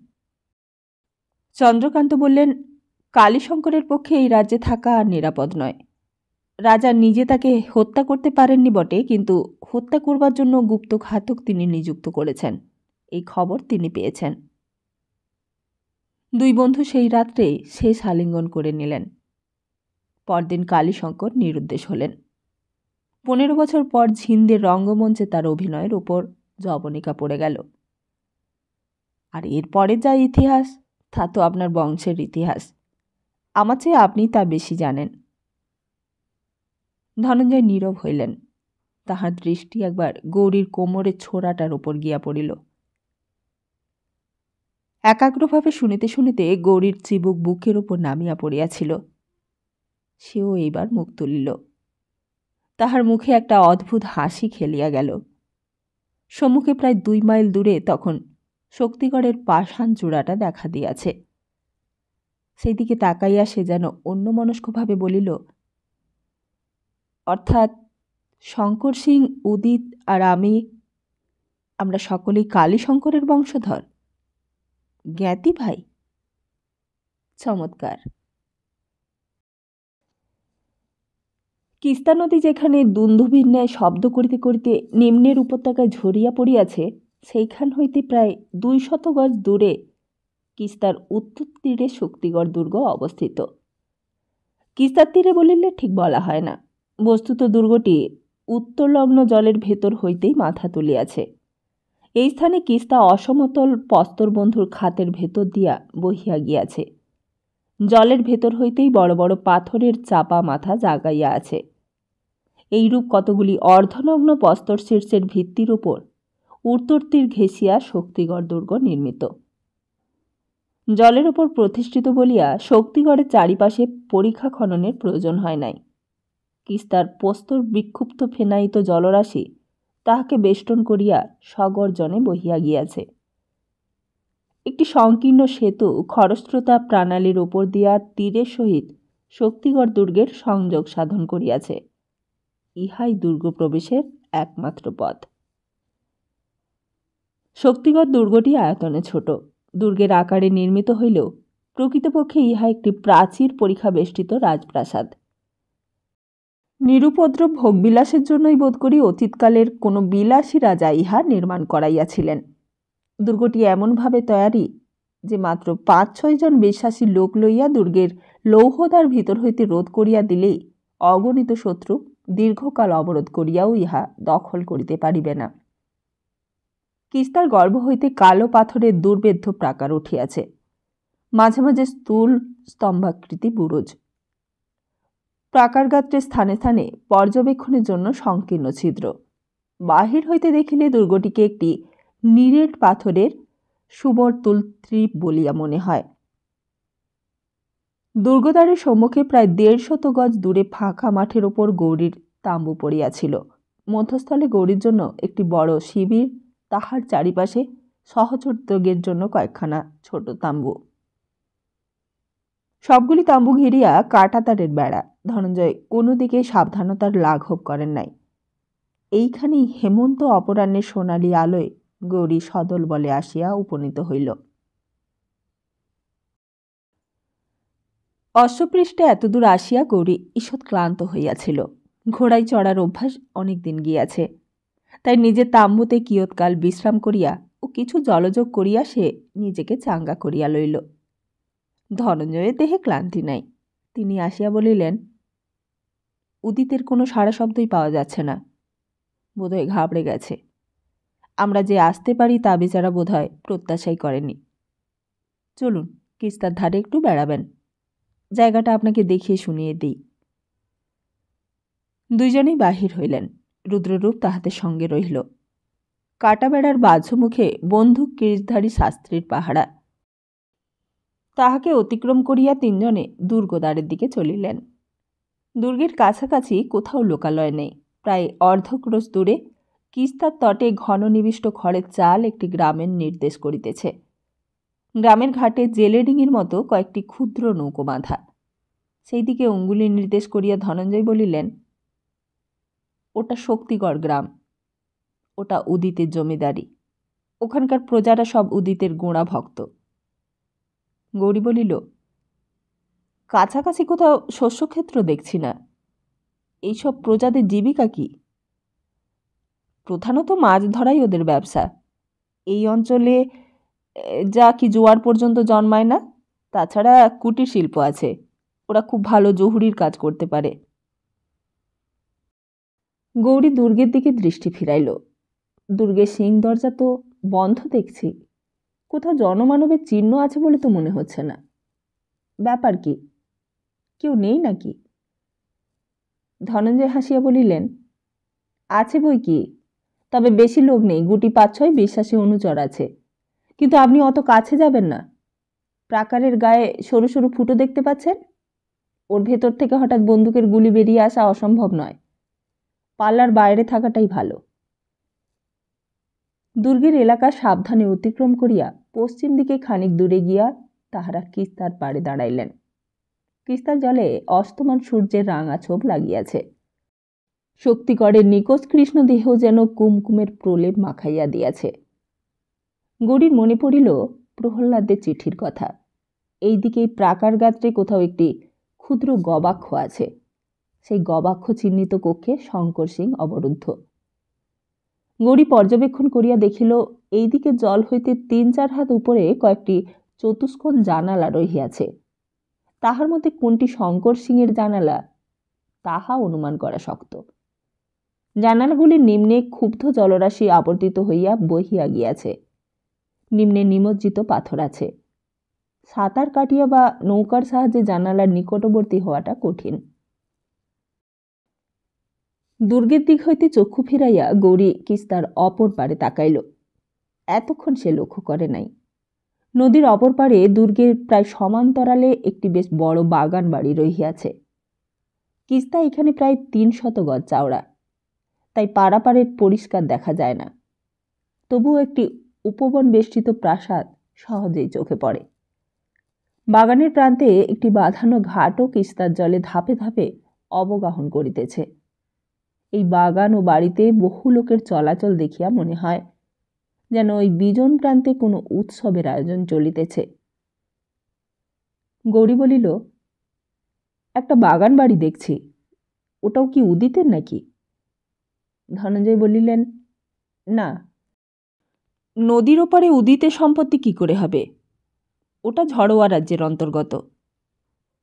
চন্দ্রকান্ত বললেন, কালীশঙ্করের পক্ষে এই রাজ্যে থাকা আর নিরাপদ নয়। রাজা নিজে তাকে হত্যা করতে পারেননি বটে, কিন্তু হত্যা করবার জন্য গুপ্ত ঘাতক তিনি নিযুক্ত করেছেন, এই খবর তিনি পেয়েছেন। দুই বন্ধু সেই রাত্রে শেষ আলিঙ্গন করে নিলেন। পরদিন কালীশঙ্কর নিরুদ্দেশ হলেন। 15 বছর পর ঝিন্দের রঙ্গমঞ্চে তার অভিনয়ের উপর জবনিকা পড়ে গেল। আর এরপরে যা ইতিহাস, তা তো আপনার বংশের ইতিহাস। আমার চেয়ে আপনি তা বেশি জানেন। ধনঞ্জয় নীরব হইলেন। তাহার দৃষ্টি একবার গৌরীর কোমরের ছোড়াটার উপর গিয়া পড়িল। একাগ্রভাবে শুনিতে শুনিতে গৌরীর চিবুক বুকের উপর নামিয়া পড়িয়াছিল। সেও এইবার মুখ তুলিল। তাহার মুখে একটা অদ্ভুত হাসি খেলিয়া গেল। সম্মুখে প্রায় 2 মাইল দূরে তখন শক্তিগড়ের পাষাণ চূড়াটা দেখা দিয়াছে। সেই দিকে তাকাইয়া সে যেন অন্যমনস্কভাবে বলিল, অর্থাৎ শঙ্কর সিং, উদিত আর আমরা সকলেই কালীশঙ্করের বংশধর। জ্ঞাতি ভাই? চমৎকার। কিস্তা নদী যেখানে দুন্দুভির ন্যায় শব্দ করিতে করিতে নিম্নের উপত্যকায় ঝরিয়া পড়িয়াছে, সেইখান হইতে প্রায় 200 গজ দূরে কিস্তার উত্তর তীরে শক্তিগড় দুর্গ অবস্থিত। কিস্তার তীরে বলিলে ঠিক বলা হয় না। বস্তুত দুর্গটি উত্তরলগ্ন জলের ভেতর হইতেই মাথা তুলিয়াছে। এই স্থানে কিস্তা অসমতল প্রস্তরবন্ধুর খাতের ভেতর দিয়া বহিয়া গিয়াছে। জলের ভেতর হইতেই বড় বড় পাথরের চাপা মাথা জাগাইয়া আছে। এইরূপ কতগুলি অর্ধনগ্ন প্রস্তর শীর্ষের ভিত্তির উপর উত্তর তীর ঘেঁষিয়া শক্তিগড় দুর্গ নির্মিত। জলের উপর প্রতিষ্ঠিত বলিয়া শক্তিগড়ের চারিপাশে পরিখা খননের প্রয়োজন হয় নাই। কিস্তার প্রস্তর বিক্ষুব্ধ ফেনায়িত জলরাশি তাহাকে বেষ্টন করিয়া সগর্জনে বহিয়া গিয়াছে। একটি সংকীর্ণ সেতু খরস্রোতা প্রাণালীর উপর দিয়া তীরের সহিত শক্তিগড় দুর্গের সংযোগ সাধন করিয়াছে। ইহাই দুর্গ প্রবেশের একমাত্র পথ। শক্তিগড় দুর্গটি আয়তনে ছোট, দুর্গের আকারে নির্মিত হইলেও প্রকৃতপক্ষে ইহা একটি প্রাচীর পরিখা বেষ্টিত রাজপ্রাসাদ। নিরুপদ্রব ভোগবিলাসের জন্যই বোধ করি অতীতকালের কোনো বিলাসী রাজা ইহা নির্মাণ করাইয়াছিলেন। দুর্গটি এমনভাবে তৈয়ারি যে মাত্র 5-6 জন বিশ্বাসী লোক লইয়া দুর্গের লৌহদ্বার ভিতর হইতে রোধ করিয়া দিলেই অগণিত শত্রু দীর্ঘকাল অবরোধ করিয়াও ইহা দখল করিতে পারিবে না। কিস্তার গর্ভ হইতে কালো পাথরের দুর্বেদ্য প্রাকার উঠিয়াছে। মাঝে মাঝে স্থূল স্তম্ভাকৃতি বুরুজ। প্রাকারগাত্রের স্থানে স্থানে পর্যবেক্ষণের জন্য সংকীর্ণ ছিদ্র। বাহির হইতে দেখিলে দুর্গটিকে একটি নিরেট পাথরের সুবর্তুল ত্রিপ বলিয়া মনে হয়। দুর্গদ্বারের সম্মুখে প্রায় 150 গজ দূরে ফাঁকা মাঠের ওপর গৌরীর তাঁবু পড়িয়াছিল। মধ্যস্থলে গৌরীর জন্য একটি বড় শিবির, তাহার চারিপাশে সহচর্যের জন্য কয়েকখানা ছোট তাঁবু। সবগুলি তাঁবু ঘিরিয়া কাঁটাতারের বেড়া। ধনঞ্জয় কোনো দিকে সাবধানতার লাঘব করেন নাই। এইখানেই হেমন্ত অপরাহ্নের সোনালি আলোয় গৌরী সদল বলে আসিয়া উপনীত হইল। অশ্বপৃষ্ঠে এতদূর আসিয়া গৌরী ঈষৎ ক্লান্ত হইয়াছিল। ঘোড়ায় চড়ার অভ্যাস অনেক দিন গিয়াছে, তাই নিজের তাম্বুতে কিয়ৎকাল বিশ্রাম করিয়া ও কিছু জলযোগ করিয়া সে নিজেকে চাঙ্গা করিয়া লইল। ধনঞ্জয়ের দেহে ক্লান্তি নাই। তিনি আসিয়া বলিলেন, উদিতের কোনো সাড়া শব্দই পাওয়া যাচ্ছে না, বোধহয় ঘাবড়ে গেছে। আমরা যে আসতে পারি তা বেচারা বোধহয় প্রত্যাশাই করেনি। চলুন, কিস্তার ধারে একটু বেড়াবেন, জায়গাটা আপনাকে দেখিয়ে শুনিয়ে দিই। দুইজনেই বাহির হইলেন। রুদ্ররূপ তাহাদের সঙ্গে রহিল। কাটা বেড়ার বাহ্যমুখে বন্দুক কিরিশধারী শাস্ত্রীর পাহারা। তাহাকে অতিক্রম করিয়া তিনজনে দুর্গদ্বারের দিকে চলিলেন। দুর্গের কাছাকাছি কোথাও লোকালয় নেই। প্রায় অর্ধক্রোশ দূরে কিস্তার তটে ঘন নিবিষ্ট খড়ের চাল একটি গ্রামের নির্দেশ করিতেছে। গ্রামের ঘাটে জেলে ডিঙির মতো কয়েকটি ক্ষুদ্র নৌকো বাঁধা। সেই দিকে অঙ্গুলি নির্দেশ করিয়া ধনঞ্জয় বলিলেন, ওটা শক্তিগড় গ্রাম, ওটা উদিতের জমিদারি। ওখানকার প্রজারা সব উদিতের গোঁড়া ভক্ত। গৌরী বলিল, কাছাকাছি কোথাও শস্যক্ষেত্র দেখছি না। এইসব প্রজাদের জীবিকা কি? প্রধানত মাছ ধরাই ওদের ব্যবসা। এই অঞ্চলে যা কি জোয়ার পর্যন্ত জন্মায় না, তাছাড়া কুটির শিল্প আছে। ওরা খুব ভালো জহুরির কাজ করতে পারে। গৌরী দুর্গের দিকে দৃষ্টি ফিরাইল। দুর্গের সিং দরজা তো বন্ধ দেখছি। কোথাও জনমানবের চিহ্ন আছে বলে তো মনে হচ্ছে না। ব্যাপার কি? কেউ নেই নাকি? ধনঞ্জয় হাসিয়া বলিলেন, আছে বই কি, তবে বেশি লোক নেই। গুটি ৫-৬ বিশ্বাসী অনুচর আছে। কিন্তু আপনি অত কাছে যাবেন না। প্রাকারের গায়ে সরু সরু ফুটো দেখতে পাচ্ছেন? ওর ভেতর থেকে হঠাৎ বন্দুকের গুলি বেরিয়ে আসা অসম্ভব নয়। পাল্লার বাইরে থাকাটাই ভালো। দুর্গের এলাকা সাবধানে অতিক্রম করিয়া পশ্চিম দিকে খানিক দূরে গিয়া তাহারা কিস্তার পাড়ে দাঁড়াইলেন। কিস্তার জলে অস্তমান সূর্যের রাঙা ছোপ লাগিয়াছে। শক্তিগড়ের নিকোষ কৃষ্ণদেহ যেন কুমকুমের প্রলেপ মাখাইয়া দিয়াছে। গৌরীর মনে পড়িল প্রহ্লাদের চিঠির কথা। এইদিকে প্রাকার গাত্রে কোথাও একটি ক্ষুদ্র গবাক্ষ আছে। সেই গবাক্ষ চিহ্নিত কক্ষে শঙ্কর সিং অবরুদ্ধ। গৌরী পর্যবেক্ষণ করিয়া দেখিল, এইদিকে জল হইতে ৩-৪ হাত উপরে কয়েকটি চতুষ্কোণ জানালা রহিয়াছে। তাহার মধ্যে কোনটি শঙ্কর সিংয়ের জানালা তাহা অনুমান করা শক্ত। জানালাগুলির নিম্নে ক্ষুব্ধ জলরাশি আবর্তিত হইয়া বহিয়া গিয়াছে। নিম্নে নিমজ্জিত পাথর আছে। সাঁতার কাটিয়া বা নৌকার সাহায্যে জানালার নিকটবর্তী হওয়াটা কঠিন। দুর্গের দিক হইতে চক্ষু ফিরাইয়া গৌরী কিস্তার অপর পারে তাকাইল। এতক্ষণ সে লক্ষ্য করে নাই, নদীর অপর পারে দুর্গের প্রায় সমান্তরালে একটি বেশ বড় বাগান বাড়ি রহিয়াছে। কিস্তা এখানে প্রায় ৩০০ গজ চওড়া, তাই পাড়াপাড়ের পরিষ্কার দেখা যায় না। তবুও একটি উপবন বেষ্টিত প্রাসাদ সহজেই চোখে পড়ে। বাগানের প্রান্তে একটি বাঁধানো ঘাটও কিস্তার জলে ধাপে ধাপে অবগাহন করিতেছে। এই বাগান ও বাড়িতে বহু লোকের চলাচল দেখিয়া মনে হয় যেন ওই বিজন প্রান্তে কোনো উৎসবের আয়োজন চলিতেছে। গৌরী বলিল, একটা বাগান বাড়ি দেখছি, ওটাও কি উদিতের নাকি? ধনঞ্জয় বলিলেন, না, নদীর ওপারে উদিতের সম্পত্তি কি করে হবে? ওটা ঝড়োয়া রাজ্যের অন্তর্গত।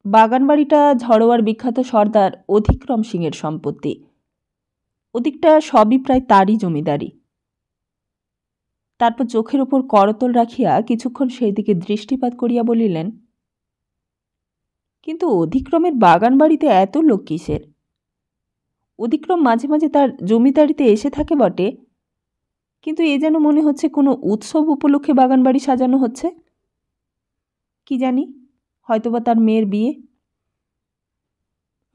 বাগান বাড়িটা ঝড়োয়ার বিখ্যাত সর্দার অধিক্রম সিংয়ের সম্পত্তি। ওদিকটা সবই প্রায় তারই জমিদারি। তারপর চোখের ওপর করতল রাখিয়া কিছুক্ষণ সেই দিকে দৃষ্টিপাত করিয়া বলিলেন, কিন্তু অধিক্রমের বাগান বাড়িতে এত লোক কিসের? অধিক্রম মাঝে মাঝে তার জমিদারিতে এসে থাকে বটে, কিন্তু এ যেন মনে হচ্ছে কোনো উৎসব উপলক্ষে বাগান বাড়ি সাজানো হচ্ছে। কি জানি, হয়তোবা তার মেয়ের বিয়ে।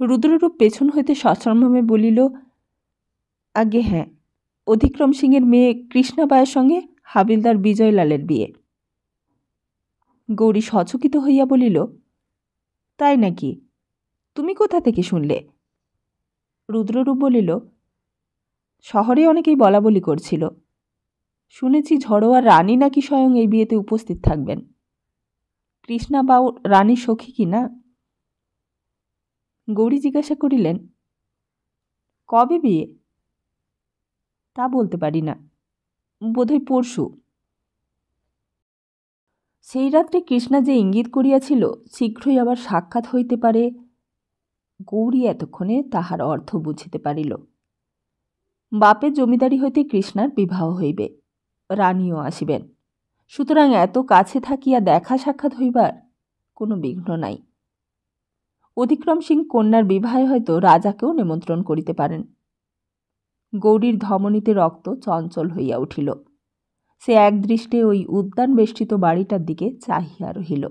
রুদ্ররূপ পেছন হইতে সশ্রমভাবে বলিল, আগে হ্যাঁ, অধিক্রম সিংয়ের মেয়ে কৃষ্ণাবাইয়ের সঙ্গে হাবিলদার বিজয়লালের বিয়ে। গৌরী সচকিত হইয়া বলিল, তাই নাকি? তুমি কোথা থেকে শুনলে? রুদ্ররূপ বলিল, শহরে অনেকেই বলাবলি করছিল। শুনেছি ঝড়োয়ার রানী নাকি স্বয়ং এই বিয়েতে উপস্থিত থাকবেন। কৃষ্ণা বাউ রানীর সখী কি না? গৌরী জিজ্ঞাসা করিলেন, কবে বিয়ে? তা বলতে পারি না, বোধহয় পরশু। সেই রাত্রে কৃষ্ণা যে ইঙ্গিত করিয়াছিল শীঘ্রই আবার সাক্ষাৎ হইতে পারে, গৌরী এতক্ষণে তাহার অর্থ বুঝিতে পারিল। বাপের জমিদারি হইতে কৃষ্ণার বিবাহ হইবে, রানীও আসিবেন, সুতরাং এত কাছে থাকিয়া দেখা সাক্ষাৎ হইবার কোনো বিঘ্ন নাই। অধিক্রম সিং কন্যার বিবাহে হয়তো রাজাকেও নিমন্ত্রণ করিতে পারেন। গৌরীর ধমনীতে রক্ত চঞ্চল হইয়া উঠিল। সে একদৃষ্টে ওই উদ্যান বেষ্টিত বাড়িটার দিকে চাহিয়া রহিল।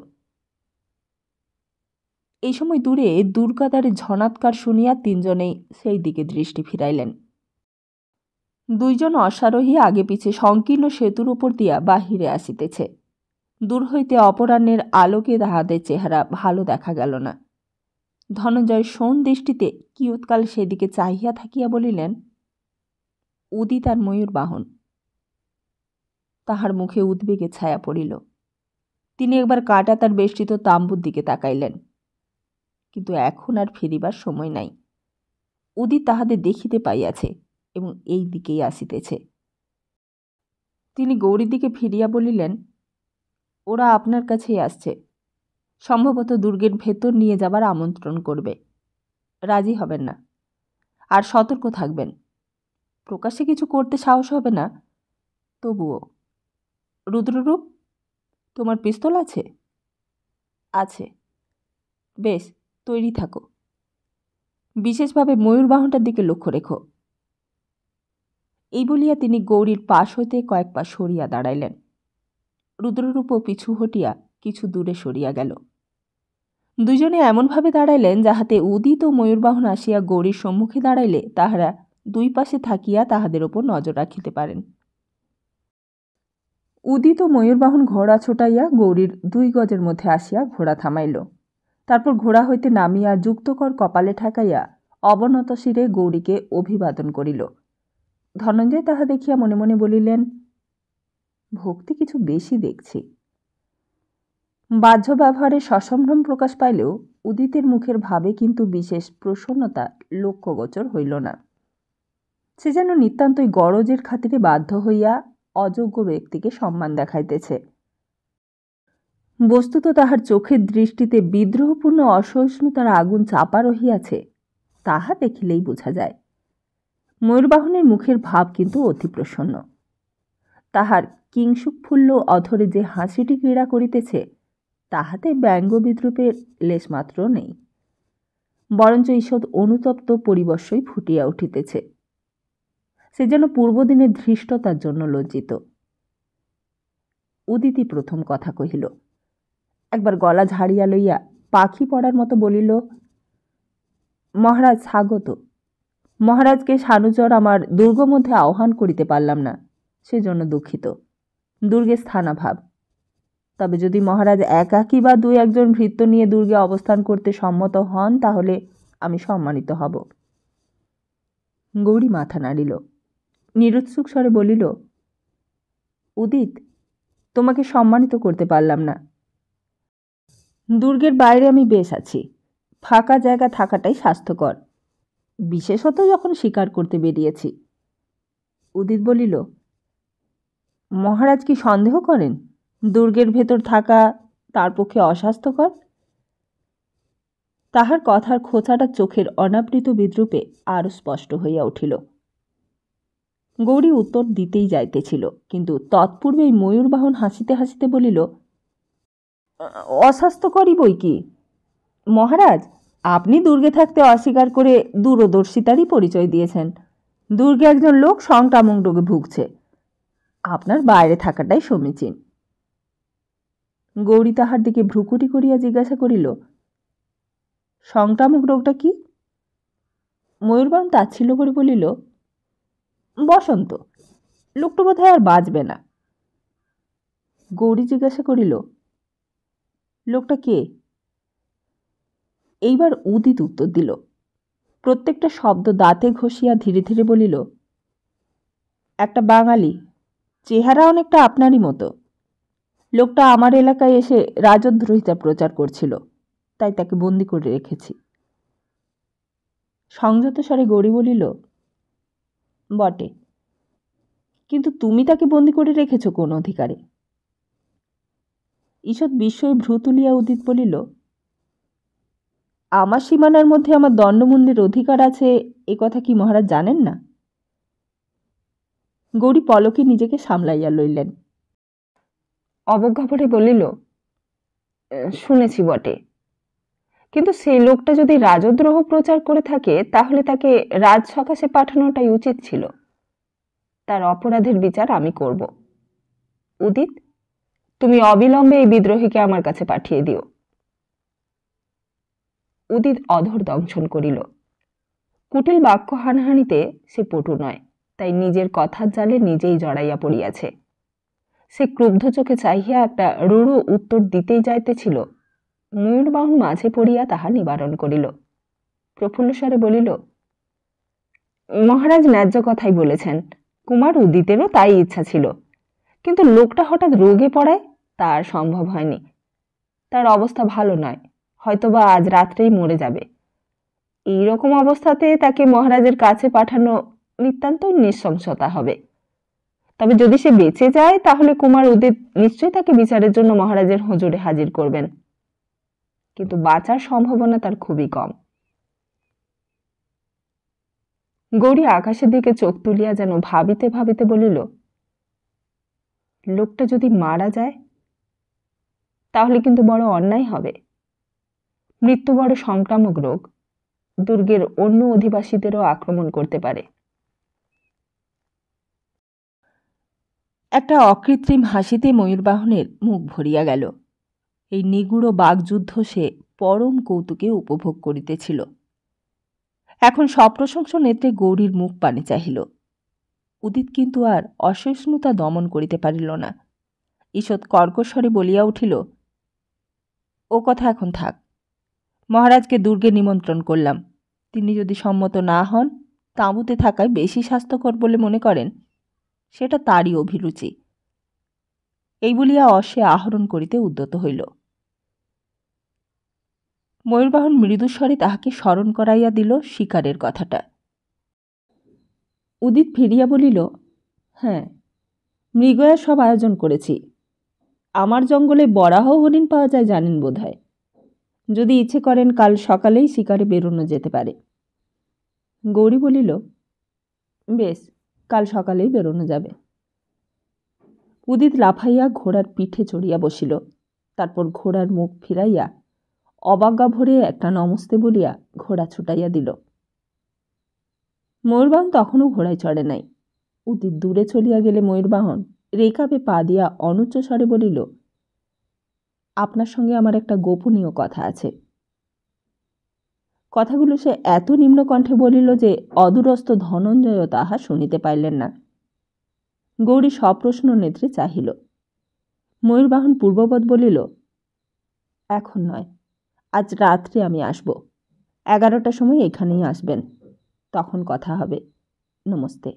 এই সময় দূরে দুর্গাদারের ঝনাৎকার শুনিয়া তিনজনেই সেই দিকে দৃষ্টি ফিরাইলেন। দুইজন অশ্বারোহী আগে পিছে সংকীর্ণ সেতুর উপর দিয়া বাহিরে আসিতেছে। দূর হইতে অপরাহ্নের আলোকে তাহাদের চেহারা ভালো দেখা গেল না। ধনঞ্জয় শোন দৃষ্টিতে কিয়ৎকাল সেদিকে চাহিয়া থাকিয়া বলিলেন, উদিত আর ময়ূর বাহন। তাহার মুখে উদ্বেগে ছায়া পড়িল। তিনি একবার কাটা তার বেষ্টিত তাম্বুর দিকে তাকাইলেন, কিন্তু এখন আর ফিরিবার সময় নাই। উদিত তাহাদের দেখিতে পাইয়াছে এবং এই দিকেই আসিতেছে। তিনি গৌরীর দিকে ফিরিয়া বলিলেন, ওরা আপনার কাছেই আসছে, সম্ভবত দুর্গের ভেতর নিয়ে যাবার আমন্ত্রণ করবে। রাজি হবেন না, আর সতর্ক থাকবেন। প্রকাশ্যে কিছু করতে সাহস হবে না, তবুও। রুদ্ররূপ, তোমার পিস্তল আছে? আছে। বেশ, তৈরি থাকো। বিশেষভাবে ময়ূরবাহনটার দিকে লক্ষ্য রেখো। এই বলিয়া তিনি গৌরীর পাশ হইতে কয়েক পা সরিয়া দাঁড়াইলেন। রুদ্ররূপও পিছু হটিয়া কিছু দূরে সরিয়া গেল। দুইজনে এমনভাবে দাঁড়াইলেন যাহাতে উদিত ও ময়ূরবাহন আসিয়া গৌরীর সম্মুখে দাঁড়াইলে তাহারা দুই পাশে থাকিয়া তাহাদের ওপর নজর রাখিতে পারেন। উদিত ও ময়ূরবাহন ঘোড়া ছোটাইয়া গৌরীর 2 গজের মধ্যে আসিয়া ঘোড়া থামাইল। তারপর ঘোড়া হইতে নামিয়া যুক্তকর কপালে ঠেকাইয়া অবনত শিরে গৌরীকে অভিবাদন করিল। ধনঞ্জয় তাহা দেখিয়া মনে মনে বলিলেন, ভক্তি কিছু বেশি দেখছি। বাহ্য ব্যবহারে সসম্ভ্রম প্রকাশ পাইলেও উদিতের মুখের ভাবে কিন্তু বিশেষ প্রসন্নতা লক্ষ্যগোচর হইল না। সে যেন নিতান্তই গরজের খাতিরে বাধ্য হইয়া অযোগ্য ব্যক্তিকে সম্মান দেখাইতেছে। বস্তুত তাহার চোখের দৃষ্টিতে বিদ্রোহপূর্ণ অসহিষ্ণুতার আগুন চাপা রহিয়াছে, তাহা দেখিলেই বোঝা যায়। ময়ূরবাহনের মুখের ভাব কিন্তু অতি প্রসন্ন। তাহার কিংসুকফুল্ল অধরে যে হাসিটি ক্রীড়া করিতেছে, তাহাতে ব্যঙ্গ বিদ্রুপের লেশমাত্র নেই, বরঞ্চ ঈষৎ অনুতপ্ত পরিবশ্যই ফুটিয়া উঠিতেছে। সে যেন পূর্বদিনের ধৃষ্টতার জন্য লজ্জিত। উদিতি প্রথম কথা কহিল, একবার গলা ঝাড়িয়া লইয়া পাখি পড়ার মতো বলিল, মহারাজ স্বাগত। মহারাজকে সানুচর আমার দুর্গ মধ্যে আহ্বান করিতে পারলাম না, সেজন্য দুঃখিত। দুর্গে স্থানাভাব। তবে যদি মহারাজ একাকী বা 2-1 ভৃত্য নিয়ে দুর্গে অবস্থান করতে সম্মত হন, তাহলে আমি সম্মানিত হব। গৌরী মাথা নাড়িল, নিরুৎসুক স্বরে বলিল, উদিত, তোমাকে সম্মানিত করতে পারলাম না। দুর্গের বাইরে আমি বেশ আছি, ফাঁকা জায়গা থাকাটাই স্বাস্থ্যকর, বিশেষত যখন শিকার করতে বেরিয়েছি। উদিত বলিল, মহারাজ কি সন্দেহ করেন দুর্গের ভেতর থাকা তার পক্ষে অস্বাস্থ্যকর? তাহার কথার খোঁচাটা চোখের অনাবৃত বিদ্রুপে আরও স্পষ্ট হইয়া উঠিল। গৌরী উত্তর দিতেই যাইতেছিল, কিন্তু তৎপূর্বেই ময়ূরবাহন হাসিতে হাসিতে বলিল, অস্বাস্থ্যকরই বই কি মহারাজ, আপনি দুর্গে থাকতে অস্বীকার করে দূরদর্শিতারই পরিচয় দিয়েছেন। দুর্গে একজন লোক সংক্রামক রোগে ভুগছে, আপনার বাইরে থাকাটাই সমীচীন। গৌরী তাহার দিকে ভ্রুকুটি করিয়া জিজ্ঞাসা করিল, সংক্রামক রোগটা কি? ময়ূরবাহন তাচ্ছিল্য করে বলিল, বসন্ত। লোকটা বোধহয় আর বাঁচবে না। গৌরী জিজ্ঞাসা করিল, লোকটা কে? এইবার উদিত উত্তর দিল। প্রত্যেকটা শব্দ দাঁতে ঘষিয়া ধীরে ধীরে বলিল, একটা বাঙালি, চেহারা অনেকটা আপনারই মতো। লোকটা আমার এলাকায় এসে রাজদ্রোহিতা প্রচার করছিল, তাই তাকে বন্দি করে রেখেছি। সংযত স্বরে গৌরী বলিল, বটে, কিন্তু তুমি তাকে বন্দি করে রেখেছ কোন অধিকারে? ঈষৎ বিস্ময়ে ভ্রু তুলিয়া উদিত বলিল, আমার সীমানার মধ্যে আমার দণ্ডমুণ্ডের অধিকার আছে এ কথা কি মহারাজ জানেন না? গৌরী পলকে নিজেকে সামলাইয়া লইলেন। অবজ্ঞাভরে বলিল, শুনেছি বটে, কিন্তু সেই লোকটা যদি রাজদ্রোহ প্রচার করে থাকে তাহলে তাকে রাজসকাশে পাঠানোটাই উচিত ছিল। তার অপরাধের বিচার আমি করব। উদিত, তুমি অবিলম্বে এই বিদ্রোহীকে আমার কাছে পাঠিয়ে দিও। উদিত অধর দংশন করিল। কুটিল বাক্য হানাহানিতে সে পটু নয়, তাই নিজের কথার জালে নিজেই জড়াইয়া পড়িয়াছে। সে ক্রুদ্ধ চোখে চাহিয়া একটা রূঢ় উত্তর দিতেই যাইতেছিল, ময়ূরবাহন মাঝে পড়িয়া তাহা নিবারণ করিল। প্রফুল্লস্বরে বলিল, মহারাজ ন্যায্য কথাই বলেছেন, কুমার উদিতেরও তাই ইচ্ছা ছিল, কিন্তু লোকটা হঠাৎ রোগে পড়ায় তা আর সম্ভব হয়নি। তার অবস্থা ভালো নয়, হয়তোবা আজ রাত্রেই মরে যাবে। এইরকম অবস্থাতে তাকে মহারাজের কাছে পাঠানো নিতান্তই নৃশংসতা হবে। তবে যদি সে বেঁচে যায় তাহলে কুমার উদিত নিশ্চয়ই তাকে বিচারের জন্য মহারাজের হুজুরে হাজির করবেন, কিন্তু বাঁচার সম্ভাবনা তার খুবই কম। গৌরী আকাশের দিকে চোখ তুলিয়া যেন ভাবিতে ভাবিতে বলিল, লোকটা যদি মারা যায় তাহলে কিন্তু বড় অন্যায় হবে। মৃত্যু বড় সংক্রামক রোগ, দুর্গের অন্য অধিবাসীদেরও আক্রমণ করতে পারে। একটা অকৃত্রিম হাসিতে ময়ূরবাহনের মুখ ভরিয়া গেল। এই নিগুড় বাগযুদ্ধ সে পরম কৌতুকে উপভোগ করিতেছিল। এখন সপ্রশংস নেত্রে গৌরীর মুখ পানে চাহিল। উদিত কিন্তু আর অসহিষ্ণুতা দমন করিতে পারিল না। ঈষৎ কর্কশ্বরে বলিয়া উঠিল, ও কথা এখন থাক। মহারাজকে দুর্গে নিমন্ত্রণ করলাম, তিনি যদি সম্মত না হন, তাঁবুতে থাকায় বেশি স্বাস্থ্যকর বলে মনে করেন, সেটা তারই অভিরুচি। এই বলিয়া অশ্বে আহরণ করিতে উদ্যত হইল। ময়ূরবাহন মৃদুস্বরে তাহাকে স্মরণ করাইয়া দিল শিকারের কথাটা। উদিত ফিরিয়া বলিল, হ্যাঁ, মৃগয়ার সব আয়োজন করেছি। আমার জঙ্গলে বরাহ হরিণ পাওয়া যায় জানেন বোধহয়। যদি ইচ্ছে করেন কাল সকালেই শিকারে বেরোনো যেতে পারে। গৌরী বলিল, বেশ, কাল সকালেই বেরোনো যাবে। উদিত লাফাইয়া ঘোড়ার পিঠে চড়িয়া বসিল। তারপর ঘোড়ার মুখ ফিরাইয়া অবাজ্ঞা ভরে একটা নমস্তে বলিয়া ঘোড়া ছুটাইয়া দিল। ময়ূরবাহন তখনও ঘোড়ায় চড়ে নাই। উদিত দূরে চলিয়া গেলে ময়ূরবাহন রেখাপে পা দিয়া অনুচ্চ স্বরে বলিল, আপনার সঙ্গে আমার একটা গোপনীয় কথা আছে। কথাগুলো সে এত নিম্নকণ্ঠে বলিল যে অদূরস্থ ধনঞ্জয়ও তাহা শুনিতে পাইলেন না। গৌরী সপ্রশ্ন নেত্রে চাহিল। ময়ূরবাহন পূর্ববৎ বলিল, এখন নয়, আজ রাত্রে আমি আসব। 11টার সময় এখানেই আসবেন, তখন কথা হবে। নমস্তে।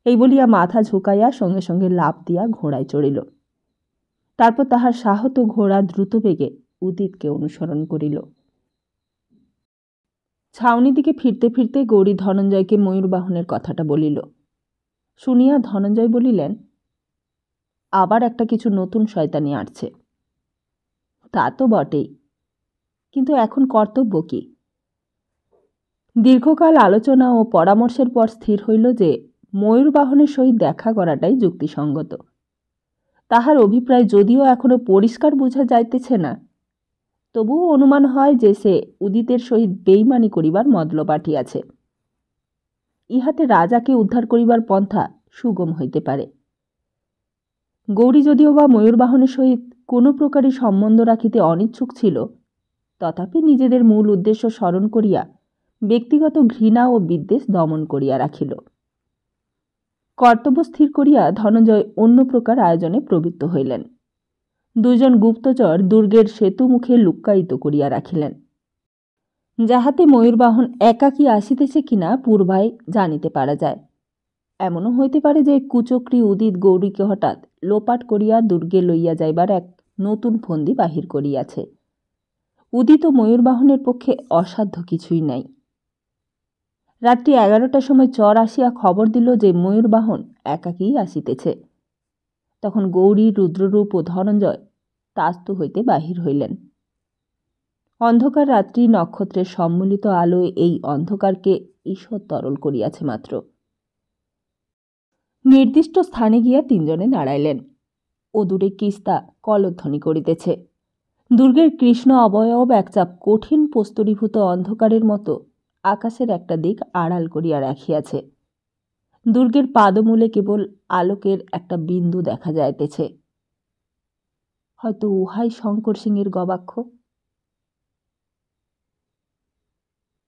এই বলিয়া মাথা ঝুঁকাইয়া সঙ্গে সঙ্গে লাফ দিয়া ঘোড়ায় চড়িল। তারপর তাহার সাহত ঘোড়া দ্রুত বেগে উদিতকে অনুসরণ করিল। ছাউনি দিকে ফিরতে ফিরতে গৌরী ধনঞ্জয়কে ময়ূরবাহনের কথাটা বলিল। শুনিয়া ধনঞ্জয় বলিলেন, আবার একটা কিছু নতুন শয়তানি আসছে। তা তো বটেই, কিন্তু এখন কর্তব্য কি? দীর্ঘকাল আলোচনা ও পরামর্শের পর স্থির হইল যে ময়ূরবাহনের সহিত দেখা করাটাই যুক্তিসঙ্গত। তাহার অভিপ্রায় যদিও এখনো পরিষ্কার বোঝা যাইতেছে না, তবুও অনুমান হয় যে সে উদিতের সহিত বেইমানি করিবার মতলব পাঠিয়াছে। ইহাতে রাজাকে উদ্ধার করিবার পন্থা সুগম হইতে পারে। গৌরী যদিও বা ময়ূরবাহনের সহিত কোনো প্রকারই সম্বন্ধ রাখিতে অনিচ্ছুক ছিল, তথাপি নিজেদের মূল উদ্দেশ্য স্মরণ করিয়া ব্যক্তিগত ঘৃণা ও বিদ্বেষ দমন করিয়া রাখিল। কর্তব্য স্থির করিয়া ধনঞ্জয় অন্য প্রকার আয়োজনে প্রবৃত্ত হইলেন। দুইজন গুপ্তচর দুর্গের সেতু মুখে লুক্কায়িত করিয়া রাখিলেন। যাহাতে ময়ূরবাহন একাকী আসিতেছে কিনা পূর্বায় জানিতে পারা যায়। এমনও হইতে পারে যে কুচক্রী উদিত গৌরীকে হঠাৎ লোপাট করিয়া দুর্গে লইয়া যাইবার এক নতুন ফন্দি বাহির করিয়াছে। উদিত ময়ূরবাহনের পক্ষে অসাধ্য কিছুই নাই। রাত্রি 11টার সময় চর আসিয়া খবর দিল যে ময়ূরবাহন একাকীই আসিতেছে। তখন গৌরী, রুদ্ররূপ ও ধনঞ্জয় তাস্তু হইতে বাহির হইলেন। অন্ধকার রাত্রি নক্ষত্রের সম্মিলিত আলোয় এই অন্ধকারকে ঈষৎ তরল করিয়াছে মাত্র। নির্দিষ্ট স্থানে গিয়া তিনজনে দাঁড়াইলেন। অদূরে কিস্তা কলধ্বনি করিতেছে। দুর্গের কৃষ্ণ অবয়ব একচাপ কঠিন প্রস্তরীভূত অন্ধকারের মতো আকাশের একটা দিক আড়াল করিয়া রাখিয়াছে। দুর্গের পাদমূলে কেবল আলোকের একটা বিন্দু দেখা যাইতেছে। হয়তো উহাই শঙ্কর সিংয়ের গবাক্ষ।